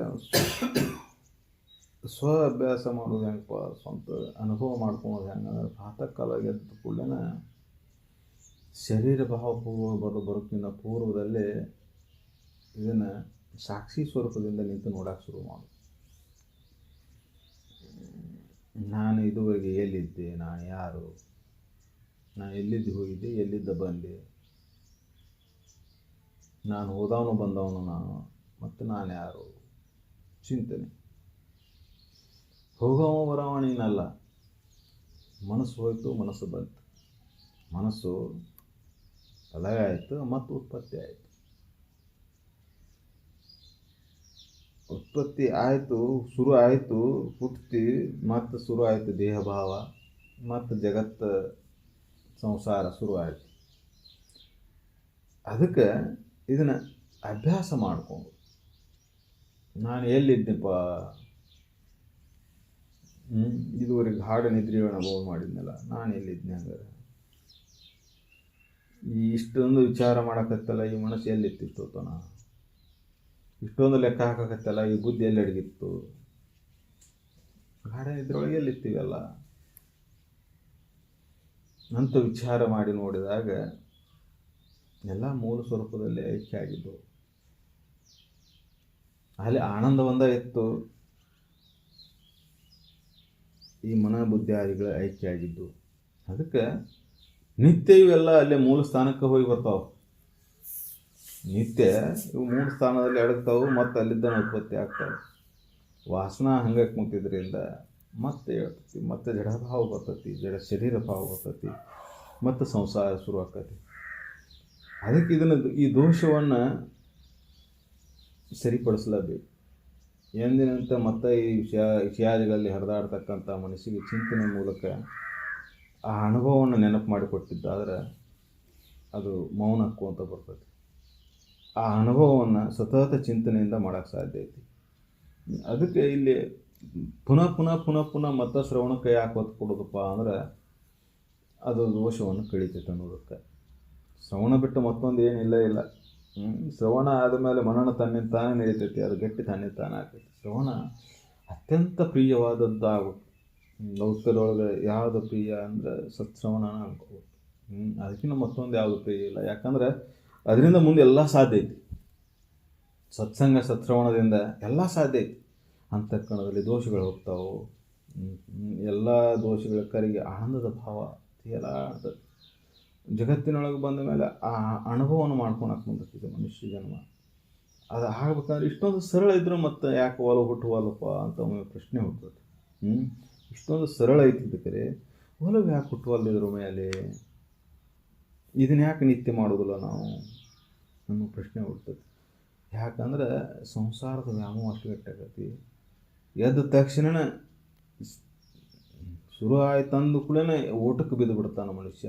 ಸ್ವ ಅಭ್ಯಾಸ ಮಾಡೋದು ಹೆಂಗಪ್ಪ, ಸ್ವಂತ ಅನುಭವ ಮಾಡ್ಕೊಳೋದು ಹೆಂಗಂದ್ರೆ ಪ್ರಾತಃ ಕಾಲದಾಗ ಎದ್ದ ಕೂಡಲೇ ಶರೀರ ಭಾವ ಬರೋಕ್ಕಿಂತ ಪೂರ್ವದಲ್ಲೇ ಇದನ್ನು ಸಾಕ್ಷಿ ಸ್ವರೂಪದಿಂದ ನಿಂತು ನೋಡೋಕೆ ಶುರು ಮಾಡು. ನಾನು ಇದುವರೆಗೆ ಎಲ್ಲಿದ್ದೆ, ನಾನು ಯಾರು, ನಾನು ಎಲ್ಲಿದ್ದು ಹೋಗಿದ್ದೆ, ಎಲ್ಲಿದ್ದ ಬಂದೆ, ನಾನು ಹೋದವನು ಬಂದವನು ನಾನು, ಮತ್ತು ನಾನು ಯಾರು ಚಿಂತನೆ. ಹೋಗವ ಬರವ ನೀನಲ್ಲ. ಮನಸ್ಸು ಹೋಯ್ತು, ಮನಸ್ಸು ಬಂತು. ಮನಸ್ಸು ಲಯ ಆಯಿತು ಮತ್ತು ಉತ್ಪತ್ತಿ ಆಯಿತು. ಉತ್ಪತ್ತಿ ಆಯಿತು, ಶುರು ಆಯಿತು, ಹುಟ್ಟಿ ಮತ್ತು ಶುರು ಆಯಿತು ದೇಹಭಾವ ಮತ್ತು ಜಗತ್ತು ಸಂಸಾರ ಶುರು ಆಯಿತು. ಅದಕ್ಕೆ ಇದನ್ನು ಅಭ್ಯಾಸ ಮಾಡಿಕೊಂಡು ನಾನು ಎಲ್ಲಿದ್ದೆಪ್ಪ, ಇದುವರೆಗೆ ಹಾಡು ನಿದ್ರೆಯನ್ನು ಅನುಭವ ಮಾಡಿದ್ನಲ್ಲ, ನಾನು ಎಲ್ಲಿದ್ದೆ ಹಂಗಾರೆ, ಇಷ್ಟೊಂದು ವಿಚಾರ ಮಾಡೋಕತ್ತಲ್ಲ ಈ ಮನಸ್ಸು ಎಲ್ಲಿತ್ತಿತ್ತು ತನ, ಇಷ್ಟೊಂದು ಲೆಕ್ಕ ಹಾಕಕತ್ತಲ್ಲ ಈ ಬುದ್ಧಿ ಎಲ್ಲಿ ಅಡಗಿತ್ತು, ಗಾಢ ಇದ್ರೊಳಗೆ ಎಲ್ಲಿತ್ತೀವಲ್ಲ ಅಂತ ವಿಚಾರ ಮಾಡಿ ನೋಡಿದಾಗ ಎಲ್ಲ ಮೂಲ ಸ್ವರೂಪದಲ್ಲೇ ಐಕ್ಯ ಆಗಿದ್ದು. ಅಲ್ಲಿ ಆನಂದ ಒಂದ ಇತ್ತು, ಈ ಮನ ಬುದ್ಧಿ ಆದಿಗಳು ಐಕ್ಯ ಆಗಿದ್ದು. ಅದಕ್ಕೆ ನಿತ್ಯ ಇವೆಲ್ಲ ಅಲ್ಲೇ ಮೂಲ ಸ್ಥಾನಕ್ಕೆ ಹೋಗಿ ಬರ್ತಾವೆ. ನಿತ್ಯ ಇವು ಮೂಲ ಸ್ಥಾನದಲ್ಲಿ ಅಡಗ್ತಾವೆ ಮತ್ತು ಅಲ್ಲಿದ್ದ ಉತ್ಪತ್ತಿ ಆಗ್ತಾವೆ. ವಾಸನ ಹಂಗೆ ಕುಂತಿದ್ರಿಂದ ಮತ್ತೆ ಹೇಳ್ತೈತಿ, ಮತ್ತೆ ಜಡಭಾವ ಬರ್ತೈತಿ, ಜಡ ಶರೀರ ಭಾವ ಬರ್ತೈತಿ, ಮತ್ತು ಸಂಸಾರ ಶುರು ಆಕತಿ. ಅದಕ್ಕೆ ಈ ದೋಷವನ್ನು ಸರಿಪಡಿಸಲೇಬೇಕು. ಎಂದಿನಂತೆ ಮತ್ತೆ ಈ ವಿಷಯಾದಿಗಳಲ್ಲಿ ಹರಿದಾಡ್ತಕ್ಕಂಥ ಮನಸ್ಸಿಗೆ ಚಿಂತನೆ ಮೂಲಕ ಆ ಅನುಭವವನ್ನು ನೆನಪು ಮಾಡಿಕೊಟ್ಟಿದ್ದಾದ್ರೆ ಅದು ಮೌನಕ್ಕೂ ಅಂತ ಬರ್ತದೆ. ಆ ಅನುಭವವನ್ನು ಸತತ ಚಿಂತನೆಯಿಂದ ಮಾಡೋಕ್ಕೆ ಸಾಧ್ಯ ಐತಿ. ಅದಕ್ಕೆ ಇಲ್ಲಿ ಪುನಃ ಪುನಃ ಪುನಃ ಪುನಃ ಮತ್ತೆ ಶ್ರವಣಕ್ಕೆ ಯಾಕೆ ಒತ್ತು ಕೊಡೋದಪ್ಪ ಅಂದ್ರೆ ಅದು ದೋಷವನ್ನು ಕಳೀತೈತೆ ಅನ್ನೋದಕ್ಕೆ. ಶ್ರವಣ ಬಿಟ್ಟು ಮತ್ತೊಂದು ಏನಿಲ್ಲ ಇಲ್ಲ. ಶ್ರವಣ ಆದಮೇಲೆ ಮನನ ತನ್ನಿಂದ ತಾನೇ ನಡೀತೈತಿ, ಅದು ಗಟ್ಟಿ ತಾನೇ ತಾನೇ ಆಗ್ತೈತಿ. ಶ್ರವಣ ಅತ್ಯಂತ ಪ್ರಿಯವಾದದ್ದಾಗುತ್ತೆ. ಲೌಕಿಕದೊಳಗೆ ಯಾವುದು ಪ್ರಿಯ ಅಂದರೆ ಸತ್ಶ್ರವಣನ ಅನ್ಕೋಬೋದು. ಅದಕ್ಕಿಂತ ಮತ್ತೊಂದು ಯಾವುದು ಪ್ರಿಯ ಇಲ್ಲ. ಯಾಕಂದ್ರೆ ಅದರಿಂದ ಮುಂದೆ ಎಲ್ಲ ಸಾಧ್ಯ ಐತಿ. ಸತ್ಸಂಗ ಸತ್ಶ್ರವಣದಿಂದ ಎಲ್ಲ ಸಾಧ್ಯ ಐತಿ. ಅಂತಃಕರಣದಲ್ಲಿ ದೋಷಗಳು ಹೋಗ್ತಾವೆ. ಎಲ್ಲ ದೋಷಗಳ ಕರಿಗೆ ಆನಂದದ ಭಾವ ಎಲ್ಲ ಆಗ್ತದೆ. ಜಗತ್ತಿನೊಳಗೆ ಬಂದ ಮೇಲೆ ಆ ಅನುಭವವನ್ನು ಮಾಡ್ಕೊಳಕ್ಕೆ ಬಂದಿರ್ತಿದೆ ಮನುಷ್ಯ ಜನ್ಮ. ಅದು ಆಗ್ಬೇಕಂದ್ರೆ ಇಷ್ಟೊಂದು ಸರಳ ಇದ್ರೂ ಮತ್ತೆ ಯಾಕೆ ಒಲ ಹುಟ್ಟುವಲ್ಲಪ್ಪ ಅಂತ ಒಮ್ಮೆ ಪ್ರಶ್ನೆ ಹುಡ್ತದೆ. ಇಷ್ಟೊಂದು ಸರಳ ಐತಿದ್ದಕ್ಕೆ ಒಲವು ಯಾಕೆ ಹುಟ್ಟುವಲ್ಲಿದ್ರ ಮೇಲೆ, ಇದನ್ನ ಯಾಕೆ ನಿತ್ಯ ಮಾಡೋದಿಲ್ಲ ನಾವು ಅನ್ನೋ ಪ್ರಶ್ನೆ ಹುಡ್ತದೆ. ಯಾಕಂದ್ರೆ ಸಂಸಾರದ ವ್ಯಾಮೋಹ ಅಷ್ಟು ಗಟ್ಟಾಗತಿ. ಎದ್ದ ತಕ್ಷಣ ಶುರು ಆಯ್ತಂದು ಕೂಡ ಊಟಕ್ಕೆ ಬಿದ್ದು ಬಿಡ್ತಾನೆ ಮನುಷ್ಯ.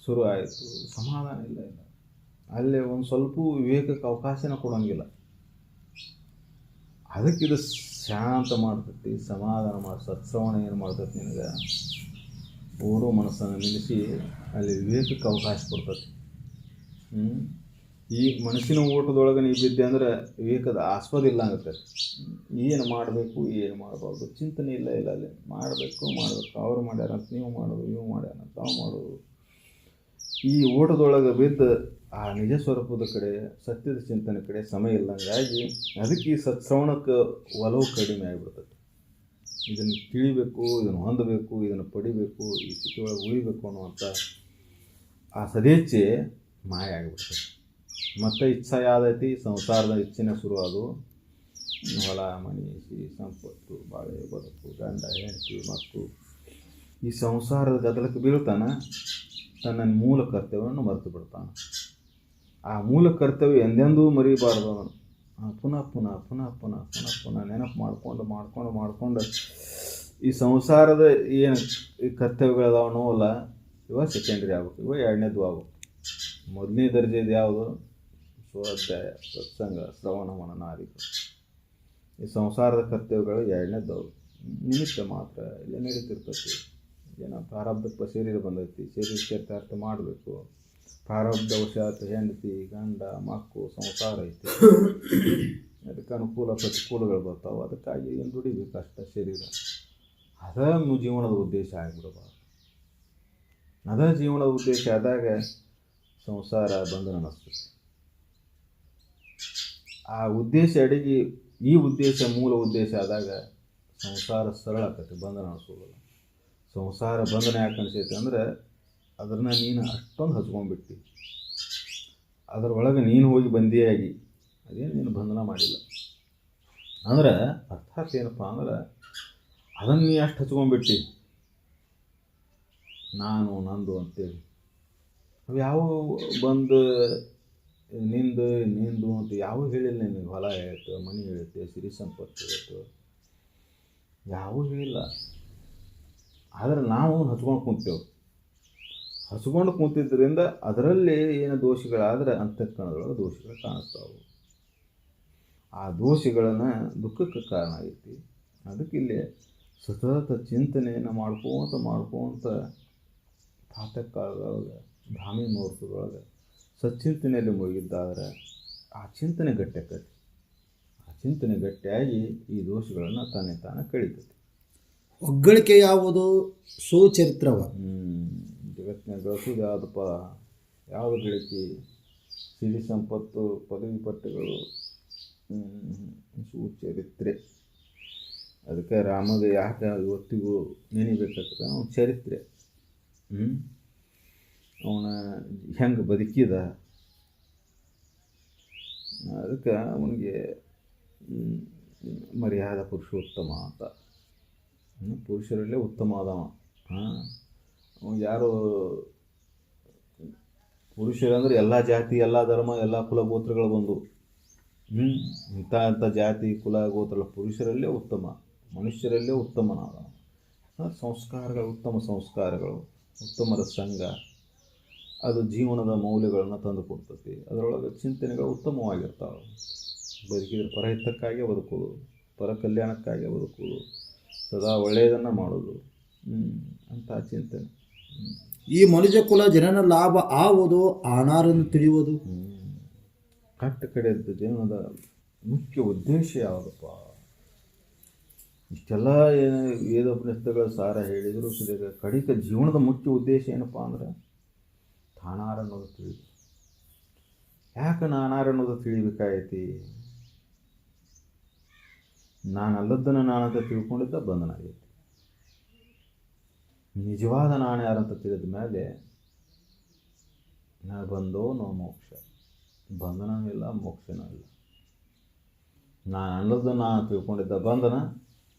ಶುರು ಆಯಿತು, ಸಮಾಧಾನ ಇಲ್ಲ ಇಲ್ಲ, ಅಲ್ಲೇ ಒಂದು ಸ್ವಲ್ಪ ವಿವೇಕಕ್ಕೆ ಅವಕಾಶನ ಕೊಡೋಂಗಿಲ್ಲ. ಅದಕ್ಕಿದು ಶಾಂತ ಮಾಡ್ತೈತಿ, ಸಮಾಧಾನ ಸತ್ಶ್ರವಣ ಏನು ಮಾಡ್ತೈತಿ, ನಿನಗೆ ಓಡೋ ಮನಸ್ಸನ್ನು ನಿಲ್ಲಿಸಿ ಅಲ್ಲಿ ವಿವೇಕಕ್ಕೆ ಅವಕಾಶ ಕೊಡ್ತೈತಿ. ಈ ಮನಸ್ಸಿನ ಓಟದೊಳಗೆ ನೀವು ಬಿದ್ದೆ ಅಂದರೆ ವಿವೇಕದ ಆಸ್ಪದ ಇಲ್ಲ ಆಗುತ್ತೆ. ಏನು ಮಾಡಬೇಕು ಏನು ಮಾಡಬಾರ್ದು ಚಿಂತನೆ ಇಲ್ಲ ಇಲ್ಲ ಅಲ್ಲಿ ಮಾಡಬೇಕು ಅವ್ರು ಮಾಡ್ಯಾರಂತ ನೀವು ಮಾಡೋದು, ಇವು ಮಾಡ್ಯಾರಂತ ತಾವು ಮಾಡೋದು. ಈ ಓಟದೊಳಗೆ ಬಿದ್ದು ಆ ನಿಜ ಸ್ವರೂಪದ ಕಡೆ ಸತ್ಯದ ಚಿಂತನೆ ಕಡೆ ಸಮಯ ಇಲ್ಲಂಗಾಗಿ ಅದಕ್ಕೆ ಈ ಸತ್ಶ್ರವಣಕ್ಕೆ ಒಲವು ಕಡಿಮೆ ಆಗಿಬಿಡ್ತದೆ. ಇದನ್ನು ತಿಳಿಬೇಕು, ಇದನ್ನು ಹೊಂದಬೇಕು, ಇದನ್ನು ಪಡಿಬೇಕು, ಈ ಸ್ಥಿತಿಯೊಳಗೆ ಉಳಿಬೇಕು ಅನ್ನುವಂಥ ಆ ಸದೇಚ್ಛೆ ಮಾಯ ಆಗಿಬಿಡ್ತದೆ. ಮತ್ತು ಇಚ್ಛೆ ಯಾವ್ದೈತಿ, ಸಂಸಾರದ ಇಚ್ಛೆನೇ ಶುರು ಅದು. ಹೊಲ ಮನೆ ಸಿರಿ ಸಂಪತ್ತು ಬಾಳೆ ಬದುಕು ಗಂಡ ಹೆಂಡತಿ ಮತ್ತು ಈ ಸಂಸಾರದ ಗದ್ದಲಕ್ಕೆ ಬೀಳ್ತಾನೆ. ತನ್ನ ಮೂಲ ಕರ್ತವ್ಯವನ್ನು ಮರೆತು ಬಿಡ್ತಾನೆ. ಆ ಮೂಲ ಕರ್ತವ್ಯ ಎಂದೆಂದೂ ಮರಿಬಾರ್ದು. ಅವನು ಪುನಃ ಪುನಃ ಪುನಃ ಪುನಃ ಪುನಃ ಪುನಃ ನೆನಪು ಮಾಡ್ಕೊಂಡು ಈ ಸಂಸಾರದ ಏನು ಈ ಕರ್ತವ್ಯಗಳದಾವ ನೋವಲ್ಲ, ಇವಾಗ ಸೆಕೆಂಡ್ರಿ ಆಗ್ಬೇಕು, ಇವಾಗ ಎರಡನೇದು ಆಗ್ಬೇಕು. ಮೊದಲನೇ ದರ್ಜೆದು ಯಾವುದು? ಸ್ವಾಧ್ಯಾಯ ಸತ್ಸಂಗ ಶ್ರವಣ ಮನನಾದಿಗಳು. ಈ ಸಂಸಾರದ ಕರ್ತವ್ಯಗಳು ಎರಡನೇದವು. ನಿಮಿತ್ತ ಮಾತ್ರ ಇಲ್ಲ ನಡೀತಿರ್ತೈತಿ. ಏನೋ ಪ್ರಾರಬ್ಧಕ್ಕೆ ಶರೀರ ಬಂದೈತಿ, ಶರೀರ ಚರಿತಾರ್ಥ ಮಾಡಬೇಕು. ಪ್ರಾರಬ್ಧ ವಶಾತ್ ಹೆಂಡತಿ ಗಂಡ ಮಕ್ಕಳು ಸಂಸಾರ ಐತಿ. ಅದಕ್ಕೆ ಅನುಕೂಲ ಪ್ರತಿಕೂಲಗಳು ಬರ್ತಾವೆ. ಅದಕ್ಕಾಗಿ ಏನು ದುಡಿಬೇಕು ಅಷ್ಟೇ ಶರೀರ. ಅದೇ ಜೀವನದ ಉದ್ದೇಶ ಆಗಿಬಿಡಬಾರ್ದು. ಅದೇ ಜೀವನದ ಉದ್ದೇಶ ಆದಾಗ ಸಂಸಾರ ಬಂಧನ ಅನ್ನಿಸ್ತದೆ. ಆ ಉದ್ದೇಶ ಅಡಿಗೆ ಈ ಉದ್ದೇಶ ಮೂಲ ಉದ್ದೇಶ ಆದಾಗ ಸಂಸಾರ ಸರಳ ಆಗ್ತೈತಿ, ಬಂಧನ ಅನಿಸೋದಿಲ್ಲ. ಸಂಸಾರ ಬಂಧನ ಯಾಕೆ ಅನಿಸೈತೆ ಅಂದರೆ ಅದನ್ನು ನೀನು ಅಷ್ಟೊಂದು ಹಚ್ಕೊಂಡ್ಬಿಟ್ಟು ಅದರೊಳಗೆ ನೀನು ಹೋಗಿ ಬಂದಿಯಾಗಿ ಅದೇನು ನೀನು ಬಂಧನ ಮಾಡಿಲ್ಲ ಅಂದ್ರೆ ಅರ್ಥಾತ್ ಏನಪ್ಪ ಅಂದ್ರೆ ಅದನ್ನು ನೀ ಅಷ್ಟು ಹಚ್ಕೊಂಡ್ಬಿಟ್ಟು ನಾನು ನಂದು ಅಂತೇಳಿ ಅವು ಯಾವ ಬಂದು ನಿಂದು ನಿಂದು ಅಂತ ಯಾವ ಹೇಳಿಲ್ಲ ನಿನಗೆ. ಹೊಲ ಹೇಳ್ತು, ಮನೆ ಹೇಳುತ್ತೆ, ಸಿರಿ ಸಂಪತ್ತು ಹೇಳ್ತು, ಯಾವೂ ಹೇಳಿಲ್ಲ. ಆದರೆ ನಾವು ಹಚ್ಕೊಂಡು ಕುಂತೇವೆ. ಹಚ್ಕೊಂಡು ಕುಂತಿದ್ದರಿಂದ ಅದರಲ್ಲಿ ಏನು ದೋಷಗಳಾದರೆ ಅಂತಃಕರಣದೊಳಗೆ ದೋಷಗಳು ಕಾಣಿಸ್ತಾವೆ. ಆ ದೋಷಗಳನ್ನು ದುಃಖಕ್ಕೆ ಕಾರಣ ಆಗೈತಿ. ಅದಕ್ಕೆ ಇಲ್ಲಿ ಸತತ ಚಿಂತನೆಯನ್ನು ಮಾಡ್ಕೋತ ಪ್ರಾತಃ ಕಾಲದೊಳಗೆ ಬ್ರಾಹ್ಮಿ ಮುಹೂರ್ತದೊಳಗೆ ಸಚ್ಚಿಂತನೆಯಲ್ಲಿ ಮುಳುಗಿದ್ದಾದ್ರೆ ಆ ಚಿಂತನೆ ಗಟ್ಟಿಯಾಕತಿ. ಆ ಚಿಂತನೆ ಗಟ್ಟಿಯಾಗಿ ಈ ದೋಷಗಳನ್ನು ತಾನೇ ಕಳೀತೈತಿ. ಒಗ್ಗಳಿಕೆ ಯಾವುದು? ಸುಚರಿತ್ರವ. ಜಗತ್ತಿನ ಗಳಿಸೋದು ಯಾವುದಪ್ಪ? ಯಾವುದು ಗಳಿಕೆ? ಸಿರಿ ಸಂಪತ್ತು, ಪದವಿ ಪಟ್ಟಗಳು, ಸುಚರಿತ್ರೆ. ಅದಕ್ಕೆ ರಾಮಗೆ ಯಾಕೆ ಇವತ್ತಿಗೂ ನೆನಿಬೇಕಾಗ್ತದೆ? ಅವನ ಚರಿತ್ರೆ, ಅವನ ಹೆಂಗೆ ಬದುಕಿದ. ಅದಕ್ಕೆ ಅವನಿಗೆ ಮರ್ಯಾದ ಪುರುಷೋತ್ತಮ ಅಂತ. ಪುರುಷರಲ್ಲೇ ಉತ್ತಮ ಆದವ. ಯಾರು ಪುರುಷರಂದ್ರೆ ಎಲ್ಲ ಜಾತಿ, ಎಲ್ಲ ಧರ್ಮ, ಎಲ್ಲ ಕುಲ ಗೋತ್ರಗಳು ಬಂದು ಇಂಥ ಜಾತಿ ಕುಲ ಗೋತ್ರ. ಪುರುಷರಲ್ಲೇ ಉತ್ತಮ, ಮನುಷ್ಯರಲ್ಲೇ ಉತ್ತಮನಾದ. ಸಂಸ್ಕಾರಗಳು, ಉತ್ತಮ ಸಂಸ್ಕಾರಗಳು, ಉತ್ತಮರ ಸಂಘ, ಅದು ಜೀವನದ ಮೌಲ್ಯಗಳನ್ನು ತಂದು ಕೊಡ್ತೈತಿ. ಅದರೊಳಗೆ ಚಿಂತನೆಗಳು ಉತ್ತಮವಾಗಿರ್ತಾವೆ. ಬದುಕಿದ್ರೆ ಪರಹಿತಕ್ಕಾಗಿ ಬದುಕೋದು, ಪರ ಕಲ್ಯಾಣಕ್ಕಾಗಿ ಬದುಕೋದು, ಸದಾ ಒಳ್ಳೆಯದನ್ನು ಮಾಡೋದು, ಅಂತ ಚಿಂತನೆ. ಈ ಮನುಷ್ಯ ಕುಲ ಜನನ ಲಾಭ ಆವುದು, ಆನಾರನ್ನು ತಿಳಿಯುವುದು. ಕಟ್ಟ ಕಡೆಯದ್ದು ಜೀವನದ ಮುಖ್ಯ ಉದ್ದೇಶ ಯಾವುದಪ್ಪ? ಇಷ್ಟೆಲ್ಲ ಏನು ವೇದೋಪನಿಷತ್ತುಗಳ ಸಾರ ಹೇಳಿದರೂ ಸುದೀರ್ಘ ಕಡಿಕ ಜೀವನದ ಮುಖ್ಯ ಉದ್ದೇಶ ಏನಪ್ಪ ಅಂದ್ರೆ ತಾನಾರ ಅನ್ನೋದು ತಿಳಿದು. ಯಾಕೆ ನಾನಾರ ಅನ್ನೋದು ತಿಳಿಬೇಕಾಗೈತಿ? ನಾನಲ್ಲದನ್ನು ನಾನಂತ ತಿಳ್ಕೊಂಡಿದ್ದ ಬಂಧನ ಆಗೈತಿ. ನಿಜವಾದ ನಾನು ಯಾರಂತ ತಿಳಿದ ಮೇಲೆ ನಾನು ಬಂದೋ ನೋ ಮೋಕ್ಷ. ಬಂಧನವೂ ಇಲ್ಲ, ಮೋಕ್ಷನೂ ಇಲ್ಲ. ನಾನು ಅನ್ನೋದನ್ನು ನಾನು ತಿಳ್ಕೊಂಡಿದ್ದ ಬಂಧನ,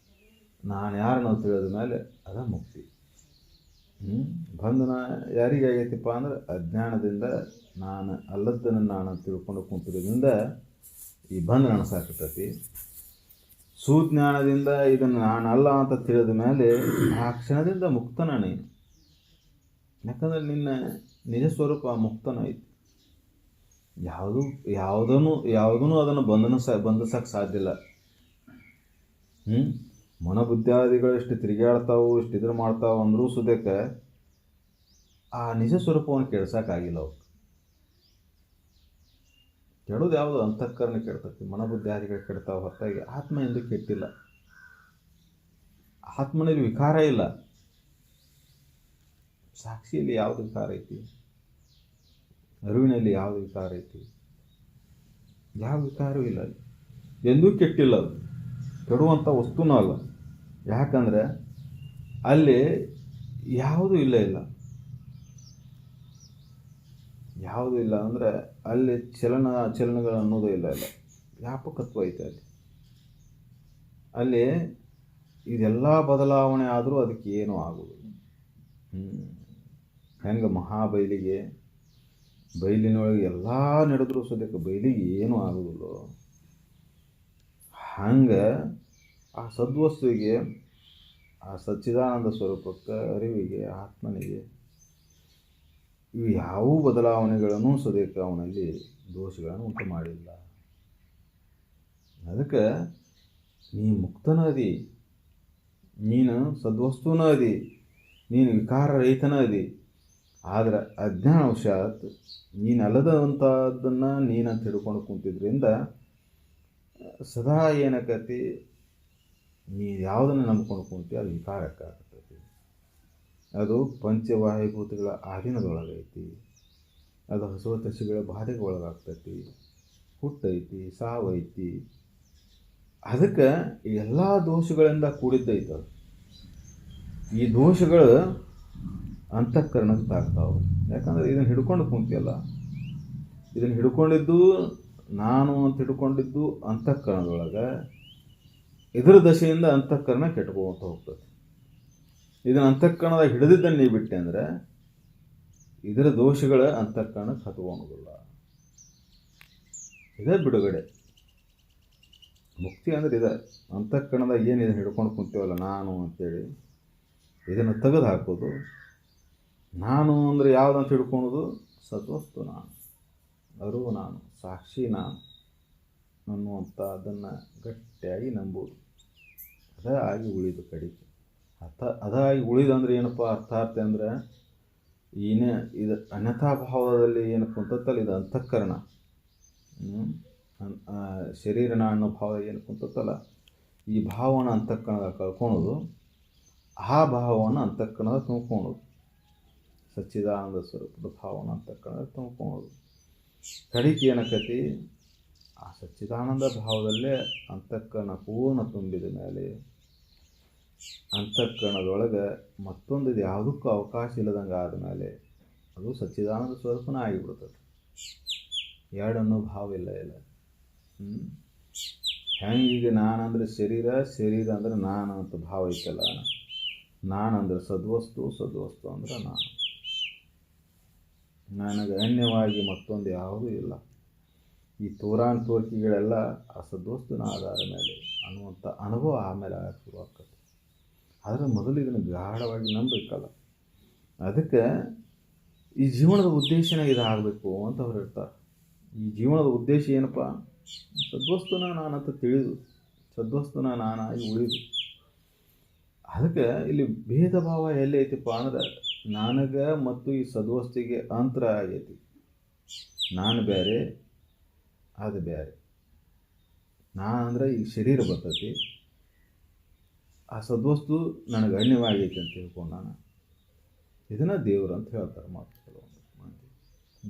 ನಾನು ಯಾರನ್ನೋ ತಿಳಿದ ಮೇಲೆ ಅದ ಮುಕ್ತಿ. ಬಂಧನ ಯಾರಿಗಾಗೈತಿಪ್ಪ ಅಂದ್ರೆ ಅಜ್ಞಾನದಿಂದ ನಾನು ಅಲ್ಲದನ್ನು ನಾನು ತಿಳ್ಕೊಂಡು ಕುಂತಿರೋದ್ರಿಂದ ಈ ಬಂಧನ ಅನಿಸಾಕತ್ತೈತಿ. ಸುಜ್ಞಾನದಿಂದ ಇದನ್ನು ನಾನು ಅಲ್ಲ ಅಂತ ತಿಳಿದ ಮೇಲೆ ಆ ಕ್ಷಣದಿಂದ ಮುಕ್ತನ ನೀನು. ಯಾಕಂದರೆ ನಿನ್ನ ನಿಜ ಸ್ವರೂಪ ಮುಕ್ತನ ಐತಿ. ಯಾವುದೂ ಅದನ್ನು ಬಂಧಿಸಕ್ಕೆ ಸಾಧ್ಯ ಇಲ್ಲ. ಮನೋಬುದ್ಧಿಯಾದಿಗಳು ಇಷ್ಟು ತಿರುಗಾಡ್ತಾವು, ಇಷ್ಟು ಇದ್ರ ಮಾಡ್ತಾವೆ ಅಂದರೂ ಸುದಕ್ಕೆ ಆ ನಿಜ ಸ್ವರೂಪವನ್ನು ಕೆಡ್ಸೋಕ್ಕಾಗಿಲ್ಲ. ಅವಕ್ಕೆ ಕೆಡೋದು ಯಾವುದು? ಅಂತಃಕರಣ ಕೆಡ್ತೈತಿ, ಮನೋಬುದ್ಧಿಯಾದಿಗಳು ಕೆಡ್ತಾವೆ. ಹೊರತಾಗಿ ಆತ್ಮ ಎಂದು ಕೆಟ್ಟಿಲ್ಲ. ಆತ್ಮನಲ್ಲಿ ವಿಕಾರ ಇಲ್ಲ. ಸಾಕ್ಷಿಯಲ್ಲಿ ಯಾವುದು ವಿಕಾರ ಐತಿ? ಅರಿವಿನಲ್ಲಿ ಯಾವುದು ವಿಕಾರ ಐತಿ? ಯಾವ ವಿಕಾರವೂ ಇಲ್ಲ. ಎಂದೂ ಕೆಟ್ಟಿಲ್ಲ. ಅದು ಕೆಡುವಂಥ ವಸ್ತುನೂ ಅಲ್ಲ. ಯಾಕಂದರೆ ಅಲ್ಲಿ ಯಾವುದೂ ಇಲ್ಲ. ಯಾವುದೂ ಇಲ್ಲ ಅಂದರೆ ಅಲ್ಲಿ ಚಲನಗಳು ಅನ್ನೋದು ಇಲ್ಲ. ವ್ಯಾಪಕತ್ವ ಐತೆ ಅಲ್ಲಿ. ಇದೆಲ್ಲ ಬದಲಾವಣೆ ಆದರೂ ಅದಕ್ಕೆ ಏನೂ ಆಗೋದು. ಹೆಂಗೆ ಮಹಾಬೈಲಿಗೆ ಬೈಲಿನೊಳಗೆ ಎಲ್ಲ ನಡೆದರೂ ಸದ್ಯಕ್ಕೆ ಬೈಲಿಗೆ ಏನೂ ಆಗೋದಿಲ್ಲ. ಹಂಗೆ ಆ ಸದ್ವಸ್ತುವಿಗೆ, ಆ ಸಚ್ಚಿದಾನಂದ ಸ್ವರೂಪಕ್ಕೆ, ಅರಿವಿಗೆ, ಆತ್ಮನಿಗೆ ಇವು ಯಾವ ಬದಲಾವಣೆಗಳನ್ನು ಸದ್ಯಕ್ಕೆ ಅವನಲ್ಲಿ ದೋಷಗಳನ್ನು ಉಂಟು ಮಾಡಿಲ್ಲ. ಅದಕ್ಕೆ ನೀ ಮುಕ್ತನ ಅದಿ, ನೀನು ಸದ್ವಸ್ತುನ ಅದಿ, ನೀನು ವಿಕಾರ ರಹಿತನ ಅದಿ. ಆದರೆ ಅಜ್ಞಾನವಶಾತ್ ನೀನಲ್ಲದಂಥದ್ದನ್ನು ನೀನಂತ ಹಿಡ್ಕೊಂಡು ಕುಂತಿದ್ರಿಂದ ಸದಾ ಏನಕತಿ, ನೀ ಯಾವುದನ್ನು ನಂಬ್ಕೊಂಡು ಕುಂತಿ ಅದು ವಿಕಾರಕ್ಕಾಗ್ತೈತಿ. ಅದು ಪಂಚವಾಯುಭೂತಗಳ ಆಧೀನದೊಳಗೈತಿ. ಅದು ಹಸುವ ತಸಿಗಳ ಬಾಧೆಗೆ ಒಳಗಾಗ್ತೈತಿ. ಹುಟ್ಟೈತಿ, ಸಾವೈತಿ. ಅದಕ್ಕೆ ಎಲ್ಲ ದೋಷಗಳಿಂದ ಕೂಡಿದ್ದೈತೆ ಅದು. ಈ ದೋಷಗಳು ಅಂತಃಕರಣಕ್ಕೆ ತಾಗ್ತಾವೆ. ಯಾಕಂದರೆ ಇದನ್ನು ಹಿಡ್ಕೊಂಡು ಕುಂತಿಯಲ್ಲ, ಇದನ್ನು ಹಿಡ್ಕೊಂಡಿದ್ದು ನಾನು ಅಂತ ಹಿಡ್ಕೊಂಡಿದ್ದು ಅಂತಃಕರಣದೊಳಗೆ. ಇದರ ದಶೆಯಿಂದ ಅಂತಃಕರಣ ಕೆಟ್ಕೋತ ಹೋಗ್ತದೆ. ಇದನ್ನು ಅಂತಃಕರಣದಾಗ ಹಿಡಿದಿದ್ದನ್ನು ನೀವು ಬಿಟ್ಟೆ ಅಂದರೆ ಇದರ ದೋಷಗಳ ಅಂತಃಕರಣಕ್ಕೆ ಹತ್ಕೊಳ್ಳೋದಿಲ್ಲ. ಇದೇ ಬಿಡುಗಡೆ. ಮುಕ್ತಿ ಅಂದ್ರೆ ಇದೆ. ಅಂತಃಕರಣದಾಗ ಏನು ಇದನ್ನು ಹಿಡ್ಕೊಂಡು ಕುಂತೀವಲ್ಲ ನಾನು ಅಂತೇಳಿ, ಇದನ್ನು ತೆಗೆದು ಹಾಕೋದು. ನಾನು ಅಂದರೆ ಯಾವುದಂತ ಹಿಡ್ಕೊಳೋದು? ಸದ್ವಸ್ತು ನಾನು, ಅರಿವು ನಾನು, ಸಾಕ್ಷಿ ನಾನು ಅನ್ನುವಂಥ ಅದನ್ನು ಗಟ್ಟಿಯಾಗಿ ನಂಬುವುದು. ಅದೇ ಆಗಿ ಉಳಿದು ಕಡೆಗೆ ಅದಾಗಿ ಉಳಿದಂದ್ರೆ ಏನಪ್ಪ ಅರ್ಥಾರ್ಥ ಅಂದರೆ, ಏನೇ ಇದು ಅನ್ಯಥಾ ಭಾವದಲ್ಲಿ ಏನು ಕುಂತತ್ತಲ್ಲ, ಇದು ಅಂತಃಕರಣ. ಶರೀರನ ಅನ್ನೋ ಭಾವ ಏನು ಕುಂತತ್ತಲ್ಲ, ಈ ಭಾವನ ಅಂತಃಕರಣದಾಗ ಕಳ್ಕೊಳೋದು, ಆ ಭಾವವನ್ನು ಅಂತಃಕರಣದಾಗ ತುಂಬ್ಕೊಳೋದು. ಸಚ್ಚಿದಾನಂದ ಸ್ವರೂಪದ ಭಾವನ ಅಂತಃಕರಣದಾಗ ತುಂಬ್ಕೊಳೋದು. ಕಡೆಗೆ ಏನಕ್ಕತಿ, ಆ ಸಚ್ಚಿದಾನಂದ ಭಾವದಲ್ಲೇ ಅಂತಃಕರಣ ಪೂರ್ಣ ತುಂಬಿದ ಮೇಲೆ ಅಂತಃಕರಣದೊಳಗೆ ಮತ್ತೊಂದು ಇದು ಯಾವುದಕ್ಕೂ ಅವಕಾಶ ಇಲ್ಲದಂಗೆ ಆದಮೇಲೆ ಅದು ಸಚ್ಚಿದಾನಂದ ಸ್ವರೂಪನ ಆಗಿಬಿಡ್ತದೆ. ಎರಡನ್ನೂ ಭಾವ ಇಲ್ಲ. ಹೆಂಗೀಗ ನಾನಂದ್ರೆ ಶರೀರ, ಶರೀರ ಅಂದ್ರೆ ನಾನು ಅಂತ ಭಾವ ಐತಲ್ಲ, ನಾನಂದ್ರೆ ಸದ್ವಸ್ತು, ಸದ್ವಸ್ತು ಅಂದ್ರೆ ನಾನು, ನನಗೆ ಅನ್ಯವಾಗಿ ಮತ್ತೊಂದು ಯಾವುದೂ ಇಲ್ಲ. ಈ ತೋರಿಕೆಗಳೆಲ್ಲ ಆ ಸದ್ವಸ್ತುನ ಆಧಾರ ಮೇಲೆ ಅನ್ನುವಂಥ ಅನುಭವ ಆಮೇಲೆ ಶುರು ಆಗ್ತದೆ. ಆದರೆ ಮೊದಲು ಇದನ್ನು ಗಾಢವಾಗಿ ನಂಬಬೇಕಲ್ಲ. ಅದಕ್ಕೆ ಈ ಜೀವನದ ಉದ್ದೇಶನೇ ಇದಾಗಬೇಕು ಅಂತ ಅವ್ರು ಹೇಳ್ತಾರೆ. ಈ ಜೀವನದ ಉದ್ದೇಶ ಏನಪ್ಪ? ಸದ್ವಸ್ತುನ ನಾನಂತ ತಿಳಿದು, ಸದ್ವಸ್ತುನ ನಾನಾಗಿ ಉಳಿದು. ಅದಕ್ಕೆ ಇಲ್ಲಿ ಭೇದ ಭಾವ ಎಲ್ಲಿ ಐತಿಪ್ಪ ಅಂದ್ರೆ, ನನಗೆ ಮತ್ತು ಈ ಸದ್ವಸ್ತಿಗೆ ಅಂತರ ಆಗೈತಿ. ನಾನು ಬೇರೆ, ಅದು ಬೇರೆ. ನಾನಂದ್ರೆ ಈ ಶರೀರ ಬರ್ತೈತಿ, ಆ ಸದ್ವಸ್ತು ನನಗೆ ಅನ್ಯವಾಗೈತಿ ಅಂತ ತಿಳ್ಕೊಂಡು ನಾನು ಇದನ್ನು ದೇವರು ಅಂತ ಹೇಳ್ತಾರೆ ಮಾತು ಕೆಲವೊಂದು ಮಂದಿ.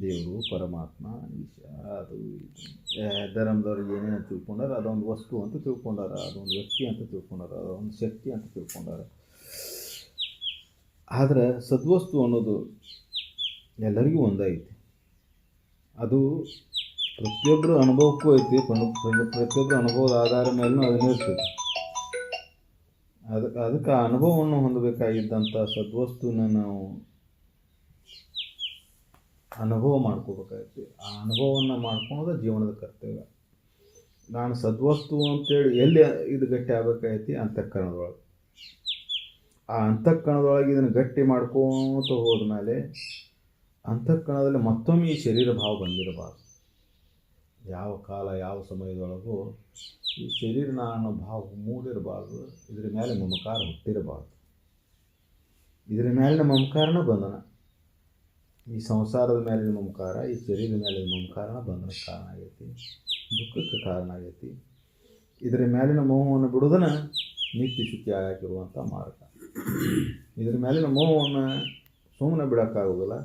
ದೇವರು, ಪರಮಾತ್ಮ, ಈಶ, ಅದು ಧರ್ಮದವ್ರಿಗೆ ಏನೇನು ತಿಳ್ಕೊಂಡಾರ, ಅದೊಂದು ವಸ್ತು ಅಂತ ತಿಳ್ಕೊಂಡಾರ, ಅದೊಂದು ವ್ಯಕ್ತಿ ಅಂತ ತಿಳ್ಕೊಂಡಾರ, ಅದೊಂದು ಶಕ್ತಿ ಅಂತ ತಿಳ್ಕೊಂಡಾರ. ಆದರೆ ಸದ್ವಸ್ತು ಅನ್ನೋದು ಎಲ್ಲರಿಗೂ ಒಂದೈತಿ. ಅದು ಪ್ರತಿಯೊಬ್ಬರ ಅನುಭವಕ್ಕೂ ಐತಿ. ಪ್ರತಿಯೊಬ್ಬರ ಅನುಭವದ ಆಧಾರ ಮೇಲೂ ಅದನ್ನ ಇರ್ತೈತಿ. ಅದಕ್ಕೆ ಆ ಅನುಭವವನ್ನು ಹೊಂದಬೇಕಾಗಿದ್ದಂಥ ಸದ್ವಸ್ತುನ ನಾವು ಅನುಭವ ಮಾಡ್ಕೋಬೇಕಾಗೈತಿ. ಆ ಅನುಭವವನ್ನು ಮಾಡ್ಕೊಳೋದು ಜೀವನದ ಕರ್ತವ್ಯ. ನಾನು ಸದ್ವಸ್ತು ಅಂತೇಳಿ ಎಲ್ಲಿ ಇದು ಗಟ್ಟಿ ಆಗಬೇಕಾಗೈತಿ? ಅಂತಃಕರಣದೊಳಗೆ. ಆ ಅಂತಃಕರಣದೊಳಗೆ ಇದನ್ನು ಗಟ್ಟಿ ಮಾಡ್ಕೋತ ಹೋದ್ಮೇಲೆ ಅಂತಃಕರಣದಲ್ಲಿ ಮತ್ತೊಮ್ಮೆ ಈ ಶರೀರ ಭಾವ ಬಂದಿರಬಾರ್ದು. ಯಾವ ಕಾಲ ಯಾವ ಸಮಯದೊಳಗೂ ಈ ಶರೀರನ ಅನ್ನೋ ಭಾವ ಮೂಡಿರಬಾರ್ದು. ಇದರ ಮೇಲೆ ಮಮಕಾರ ಹುಟ್ಟಿರಬಾರ್ದು. ಇದರ ಮೇಲಿನ ಮಮಕಾರನ ಬಂಧನ. ಈ ಸಂಸಾರದ ಮೇಲಿನ ಮಮಕಾರ, ಈ ಶರೀರದ ಮೇಲಿನ ಮಮಕಾರನ ಬಂಧನಕ್ಕೆ ಕಾರಣ ಆಗೈತಿ, ದುಃಖಕ್ಕೆ ಕಾರಣ ಆಗೈತಿ. ಇದರ ಮೇಲಿನ ಮೋಹವನ್ನು ಬಿಡುವುದನ್ನು ನಿತ್ಯ ಸುಖಿ ಆಗಿರುವಂಥ ಮಾರ್ಗ. ಇದರ ಮೇಲಿನ ಮೋಹವನ್ನು ಸುಮ್ಮನೆ ಬಿಡೋಕ್ಕಾಗೋದಿಲ್ಲ.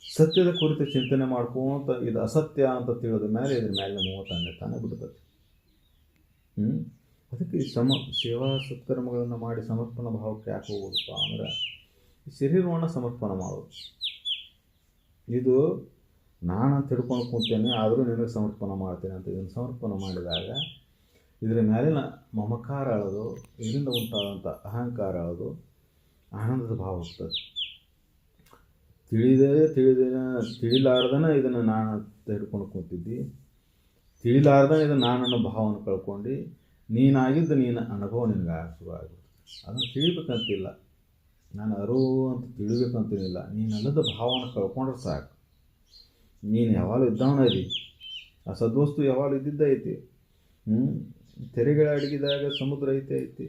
ಸತ್ಯದ ಕುರಿತು ಚಿಂತನೆ ಮಾಡ್ಕೊಂತ ಇದು ಅಸತ್ಯ ಅಂತ ತಿಳಿದ ಮೇಲೆ ಇದ್ರ ಮೇಲಿನ ಮೋಹ ತಾನೇ ಬಿಡ್ತದೆ. ಅದಕ್ಕೆ ಈ ಸೇವಾ ಸತ್ಕರ್ಮಗಳನ್ನು ಮಾಡಿ ಸಮರ್ಪಣಾ ಭಾವಕ್ಕೆ ಯಾಕೆ ಹೋಗೋದಪ್ಪ ಅಂದ್ರೆ, ಈ ಶರೀರವನ್ನು ಸಮರ್ಪಣೆ ಮಾಡೋದು. ಇದು ನಾನಂತ ಹಿಡ್ಕೊಂಡು ಕೂತೇನೆ, ಆದರೂ ನಿನಗೆ ಸಮರ್ಪಣೆ ಮಾಡ್ತೇನೆ ಅಂತ ಇದನ್ನು ಸಮರ್ಪಣೆ ಮಾಡಿದಾಗ ಇದರ ಮೇಲಿನ ಮಮಕಾರ ಅಳೋದು, ಇದರಿಂದ ಉಂಟಾದಂಥ ಅಹಂಕಾರ ಅಳೋದು, ಆನಂದದ ಭಾವ ಹೋಗ್ತದೆ. ತಿಳಿಲಾರ್ದನ ಇದನ್ನು ನಾನು ಹಿಡ್ಕೊಂಡು ಕೂತಿದ್ದಿ, ತಿಳಿಲಾರ್ದನ ಇದನ್ನು ನಾನನ್ನೋ ಭಾವವನ್ನು ಕಳ್ಕೊಂಡು ನೀನಾಗಿದ್ದು ನೀನು ಅನುಭವ ನಿನಗೆ ಶುರುವಾಗುತ್ತೆ. ಅದನ್ನು ತಿಳಿಬೇಕಂತಿಲ್ಲ, ನಾನು ಅರಿವು ಅಂತ ತಿಳಿಬೇಕಂತೇನಿಲ್ಲ. ನೀನಲ್ಲದ ಭಾವವನ್ನು ಕಳ್ಕೊಂಡ್ರೆ ಸಾಕು. ನೀನು ಯಾವಾಗಲೂ ಇದ್ದವನ ಇದಿ, ಆ ಸದ್ವಸ್ತು ಯಾವಾಗಲೂ ಇದ್ದಿದ್ದೈತಿ. ತೆರೆಗಳ ಅಡಗಿದಾಗ ಸಮುದ್ರ ಐತಿ,